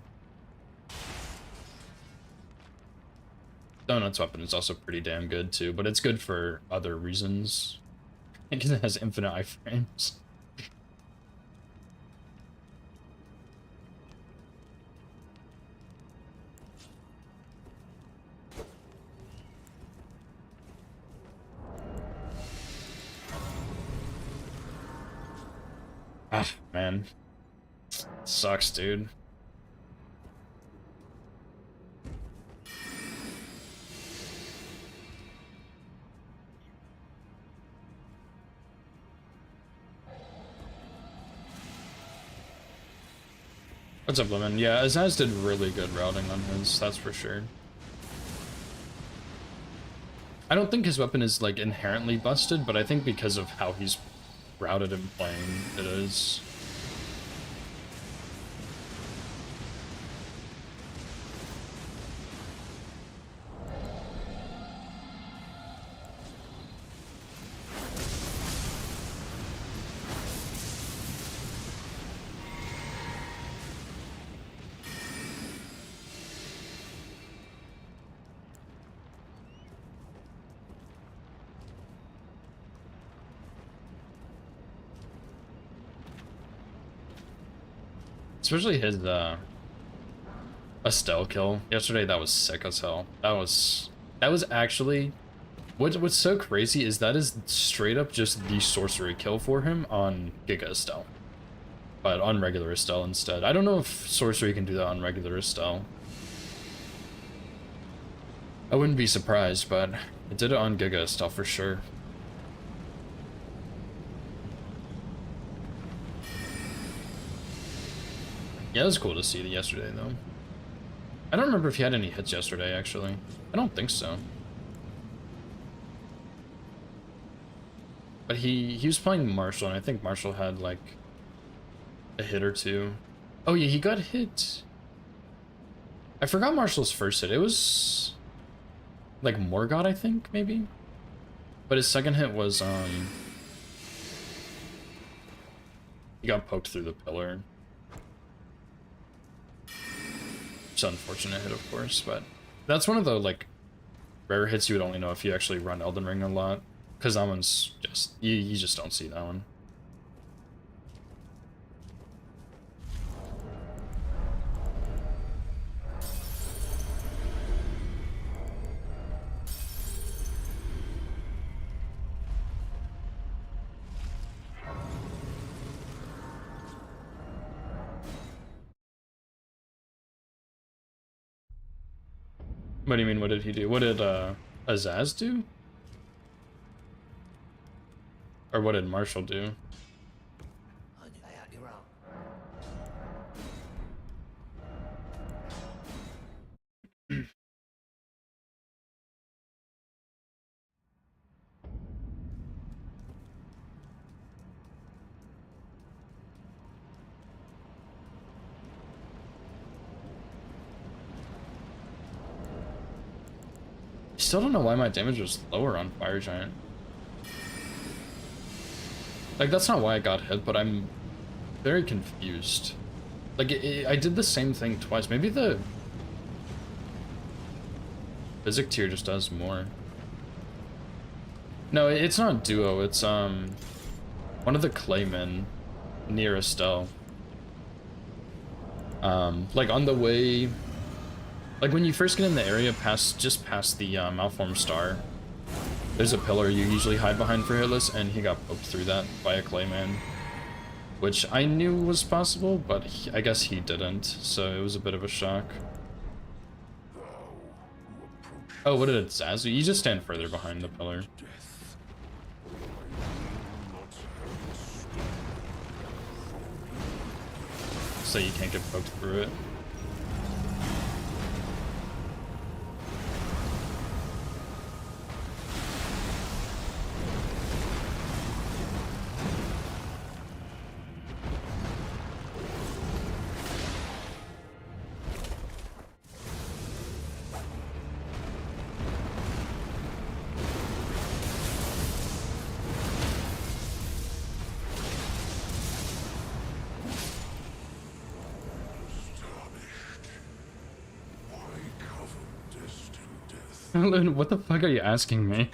Donut's weapon is also pretty damn good too, but it's good for other reasons. Because it has infinite iframes. Ah, man. Sucks, dude. What's up, Lemon? Yeah, Azaz did really good routing on his, that's for sure. I don't think his weapon is, like, inherently busted, but I think because of how he's routed and playing, it is. Especially his Estelle kill yesterday. That was sick as hell. That was actually what's so crazy is that is straight up just the sorcery kill for him on Giga Estelle, but on regular Estelle instead. I don't know if sorcery can do that on regular Estelle. I wouldn't be surprised, but it did it on Giga Estelle for sure. Yeah, it was cool to see it yesterday, though. I don't remember if he had any hits yesterday, actually. I don't think so. But he was playing Marshall, and I think Marshall had, like, a hit or 2. Oh, yeah, he got hit. I forgot Marshall's first hit. It was, like, Morgott, I think, maybe? But his second hit was, he got poked through the pillar. It's an unfortunate hit, of course, but that's one of the, like, rare hits you would only know if you actually run Elden Ring a lot, because that one's just, you just don't see that one. What do you mean, what did he do? What did, Azaz do? Or what did Marshall do? Still don't know why my damage was lower on Fire Giant. Like, that's not why I got hit, but I'm very confused. Like, I did the same thing twice. Maybe the Physic tier just does more. No, it's not Duo. It's, one of the Claymen near Estelle. Like, on the way... Like, when you first get in the area, just past the Malformed Star, there's a pillar you usually hide behind for Hitless, and he got poked through that by a Clayman. Which I knew was possible, but I guess he didn't, so it was a bit of a shock. Oh, what did Zazu? You just stand further behind the pillar. So you can't get poked through it. What the fuck are you asking me?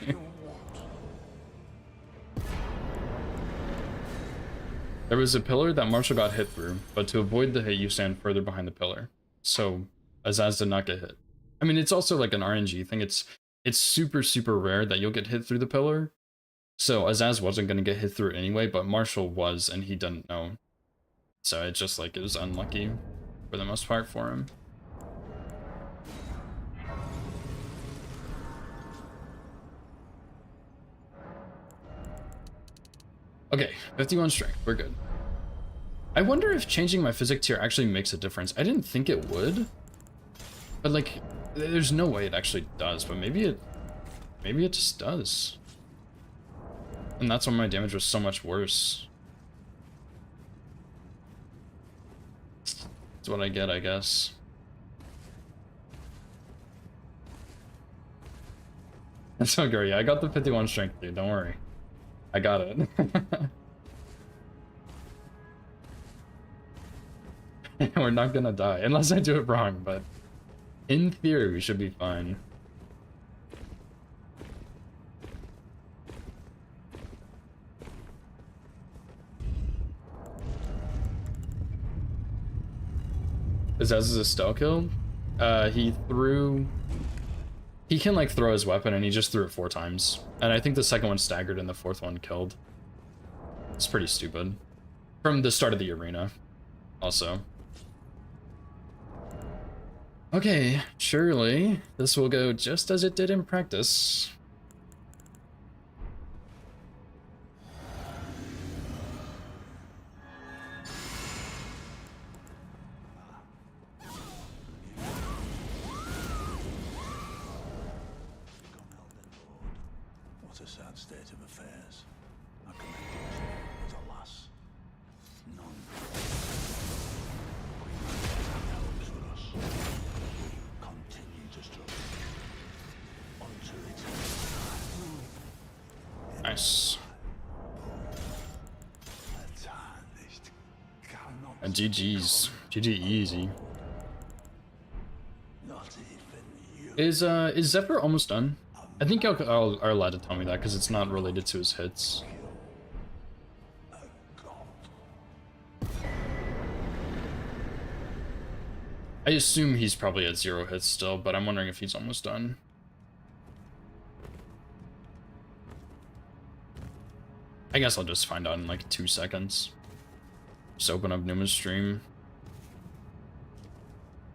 There was a pillar that Marshall got hit through, but to avoid the hit, you stand further behind the pillar. So Azaz did not get hit. I mean, it's also like an RNG thing. It's super, super rare that you'll get hit through the pillar. So Azaz wasn't going to get hit through it anyway, but Marshall was, and he didn't know. So it just like, it was unlucky for the most part for him. Okay, 51 strength, we're good. I wonder if changing my physics tier actually makes a difference. I didn't think it would, but like, there's no way it actually does, but maybe it just does. And that's why my damage was so much worse. That's what I get, I guess. That's so great. Yeah, I got the 51 strength, dude. Don't worry. I got it. We're not gonna die, unless I do it wrong, but in theory, we should be fine. Azaz is a stealth kill? He can like throw his weapon and he just threw it 4 times. And I think the second one staggered and the 4th one killed. It's pretty stupid. From the start of the arena, also. Okay, surely this will go just as it did in practice. What a sad state of affairs. A commendation, but alas, none. We helps for us. Continue to struggle. Until it's Nice. tarnished. Cannot And GG's. GG easy. not even you. Is Zephyr almost done? I think y'all are allowed to tell me that because it's not related to his hits. I assume he's probably at 0 hits still, but I'm wondering if he's almost done. I guess I'll just find out in like 2 seconds. Just open up Numa's stream.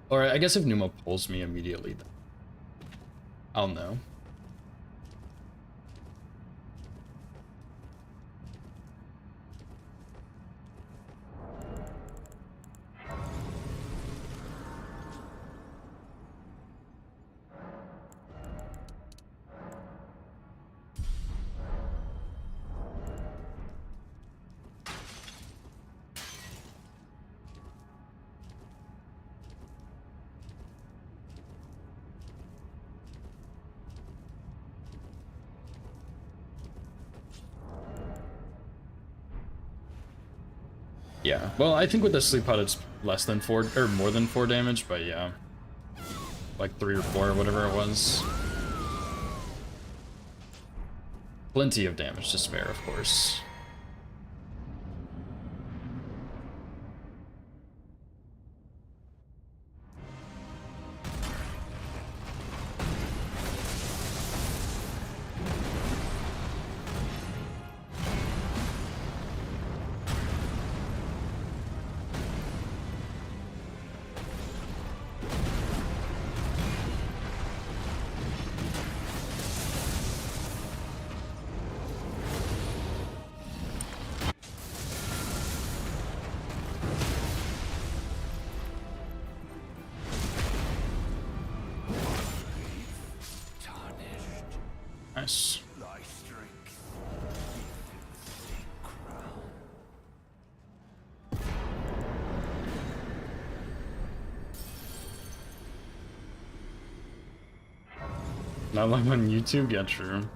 Or I guess if Numa pulls me immediately, then I'll know. Yeah, well, I think with the sleep pod it's less than 4, or more than 4 damage, but yeah. Like 3 or 4, or whatever it was. Plenty of damage to spare, of course. Nice. Thy strength, crown. Not like on YouTube? Yeah, true.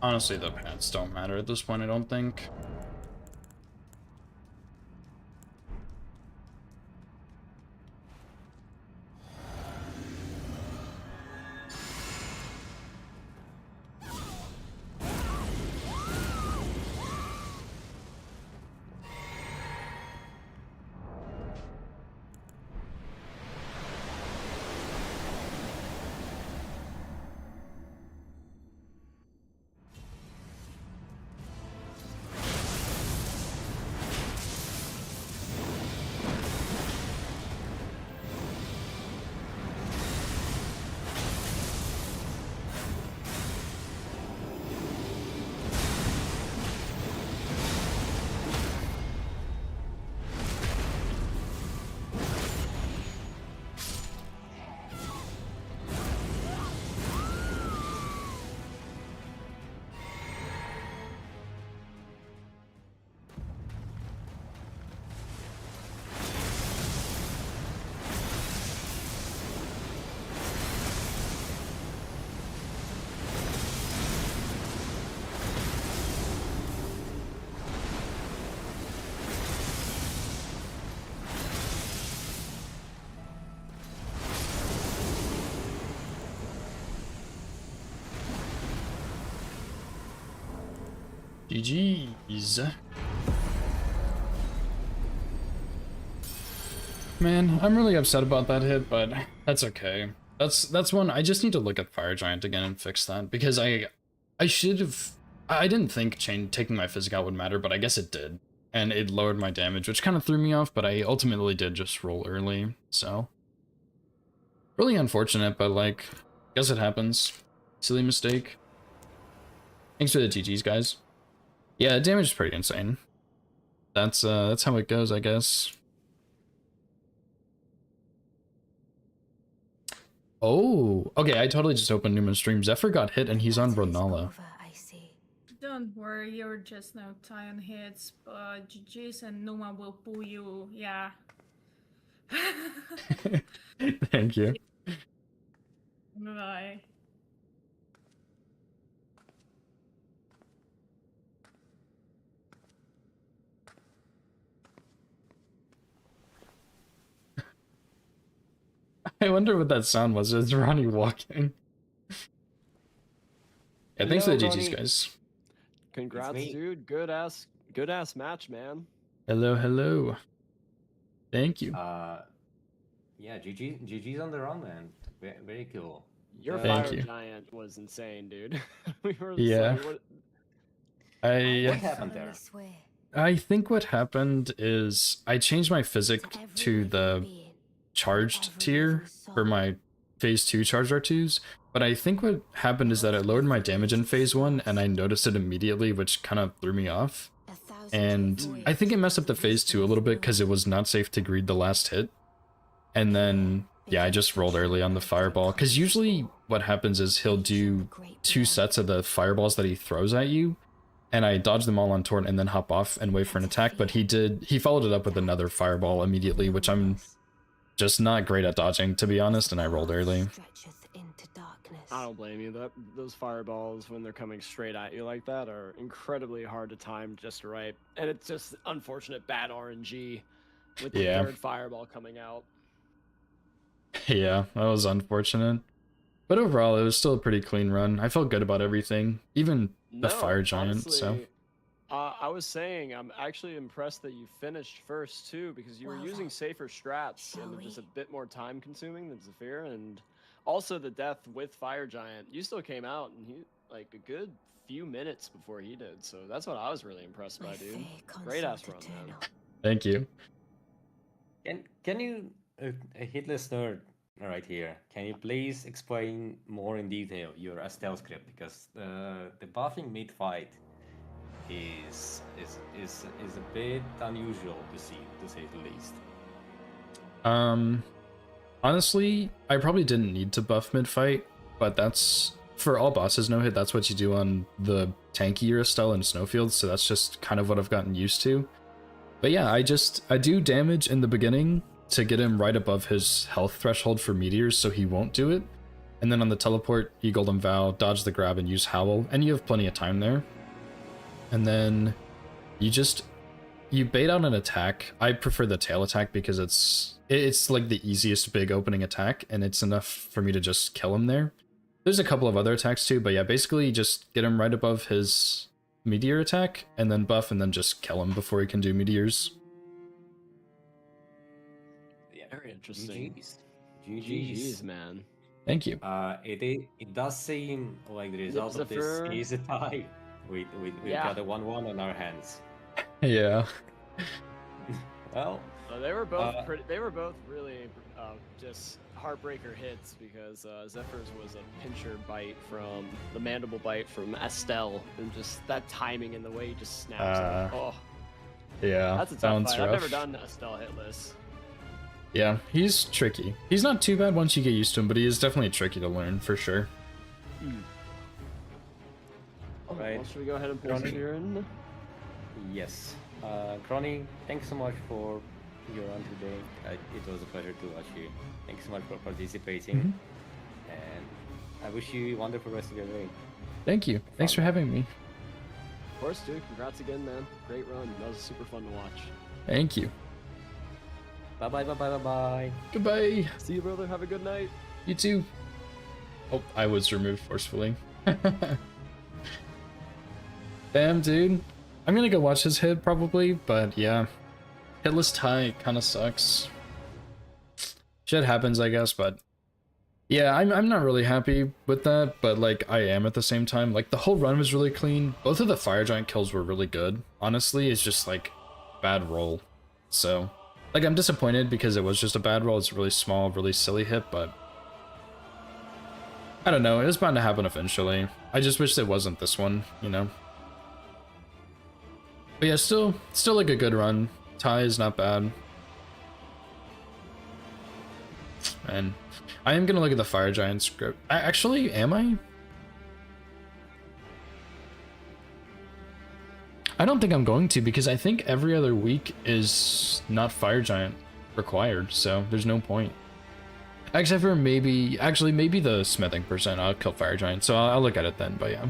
Honestly, the paths don't matter at this point, I don't think. GG's. Man, I'm really upset about that hit, but that's okay. That's one I just need to look at Fire Giant again and fix that, because I should have. I didn't think taking my physic out would matter, but I guess it did, and it lowered my damage, which kind of threw me off. But I ultimately did just roll early, so really unfortunate. But like, guess it happens. Silly mistake. Thanks for the GGs, guys. Yeah, the damage is pretty insane. That's how it goes, I guess. Oh, okay, I totally just opened Newman's stream. Zephyr got hit and he's on Ronala. I see. Don't worry, you're just now tying hits, but GG's and no one will pull you, yeah. Thank you. Bye. I wonder what that sound was. It's Ronnie walking. Yeah, thanks for the Hello, GGs, Ronnie. guys. Congrats, me. dude. Good ass match, man. Hello, hello. Thank you. Yeah, GG's on the run, man. Very cool. Your Thank fire you. giant was insane, dude. We were Yeah. like, what? What I happened there? Swear. I think what happened is I changed my physic to the charged tier for my phase 2 charged R2s, but I think what happened is that it lowered my damage in phase 1 and I noticed it immediately, which kind of threw me off. And I think it messed up the phase 2 a little bit because it was not safe to greed the last hit. And then, yeah, I just rolled early on the fireball, because usually what happens is he'll do 2 sets of the fireballs that he throws at you, and I dodge them all on Torrent and then hop off and wait for an attack, but he followed it up with another fireball immediately, which I'm just not great at dodging, to be honest, and I rolled early. I don't blame you. Those fireballs, when they're coming straight at you like that, are incredibly hard to time just right. And it's just unfortunate bad RNG with the Yeah. third fireball coming out. Yeah, that was unfortunate. But overall, it was still a pretty clean run. I felt good about everything, even the fire giant, so. honestly, I was saying, I'm actually impressed that you finished first too, because you were Well using then, safer strats, and shall it was a we? bit more time consuming than Zephyr, and also the death with Fire Giant. You still came out, and he like a good few minutes before he did, so that's what I was really impressed by, dude. Great ass run, man. Thank you. Can you, a hitless nerd right here, can you please explain more in detail your Astel script, because the buffing mid fight is a bit unusual to see, to say the least. Honestly, I probably didn't need to buff mid-fight, but that's, for all bosses no hit, that's what you do on the tankier Estelle and Snowfield, so that's just kind of what I've gotten used to. But yeah, I do damage in the beginning to get him right above his health threshold for meteors, so he won't do it. and then on the teleport, you Golden Vow, dodge the grab, and use Howl, and you have plenty of time there. And then you bait out an attack. I prefer the tail attack because it's like the easiest big opening attack, and it's enough for me to just kill him there. There's a couple of other attacks too, but yeah, basically you just get him right above his meteor attack, and then buff, and then just kill him before he can do meteors. Yeah, Very interesting. GG's. Man. Thank you. It does seem like the result of this Zephyr. is a tie. We've Yeah. got a 1-1 on our hands. Yeah. Well, They were both they were both really just heartbreaker hits because Zephyr's was a pincher bite from the mandible bite from Estelle, and just that timing and the way he just snaps it. Oh, Yeah, that's a that tough one's fight. rough. I've never done Estelle hitless. Yeah, he's tricky. He's not too bad once you get used to him, but he is definitely tricky to learn, for sure. Alright. Well, should we go ahead and pull Ronnie. Zephyr in? yes. Crony, thanks so much for your run today. It was a pleasure to watch you. Thanks so much for participating. And I wish you a wonderful rest of your day. Thank you. Thanks for having me. Of course, dude. Congrats again, man. Great run. That was super fun to watch. Thank you. Bye bye. Goodbye. See you, brother. Have a good night. You too. Oh, I was removed forcefully. Damn, dude. I'm gonna go watch his hit probably, but yeah. Hitless tie kinda sucks. Shit happens, I guess, but yeah, I'm not really happy with that, but like I am at the same time. Like the whole run was really clean. Both of the Fire Giant kills were really good. Honestly, it's just like bad roll. So like I'm disappointed because it was just a bad roll. It's a really small, really silly hit, but I don't know, it was bound to happen eventually. I just wish it wasn't this one, you know? But yeah, still like a good run. Tie is not bad. And I am gonna look at the Fire Giant script. Actually, am I? I don't think I'm going to, because I think every other week is not Fire Giant required, so there's no point. Except for maybe the smithing percent, I'll kill Fire Giant, so I'll look at it then, but yeah.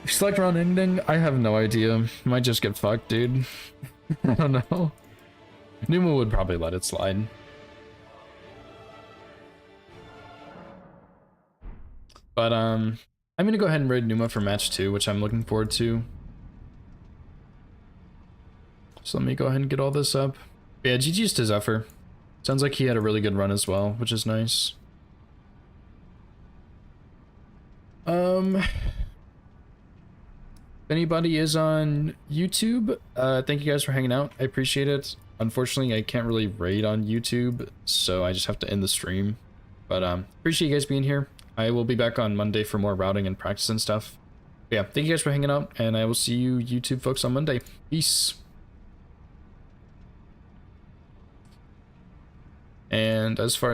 Select round ending? I have no idea. Might just get fucked, dude. I don't know. Numa would probably let it slide. But I'm gonna go ahead and raid Numa for match 2, which I'm looking forward to. So let me go ahead and get all this up. But yeah, GG's to Zephyr. Sounds like he had a really good run as well, which is nice. If anybody is on YouTube, thank you guys for hanging out. I appreciate it. Unfortunately, I can't really raid on YouTube, so I just have to end the stream. But appreciate you guys being here. I will be back on Monday for more routing and practice and stuff. But yeah, thank you guys for hanging out, and I will see you YouTube folks on Monday. Peace. And as far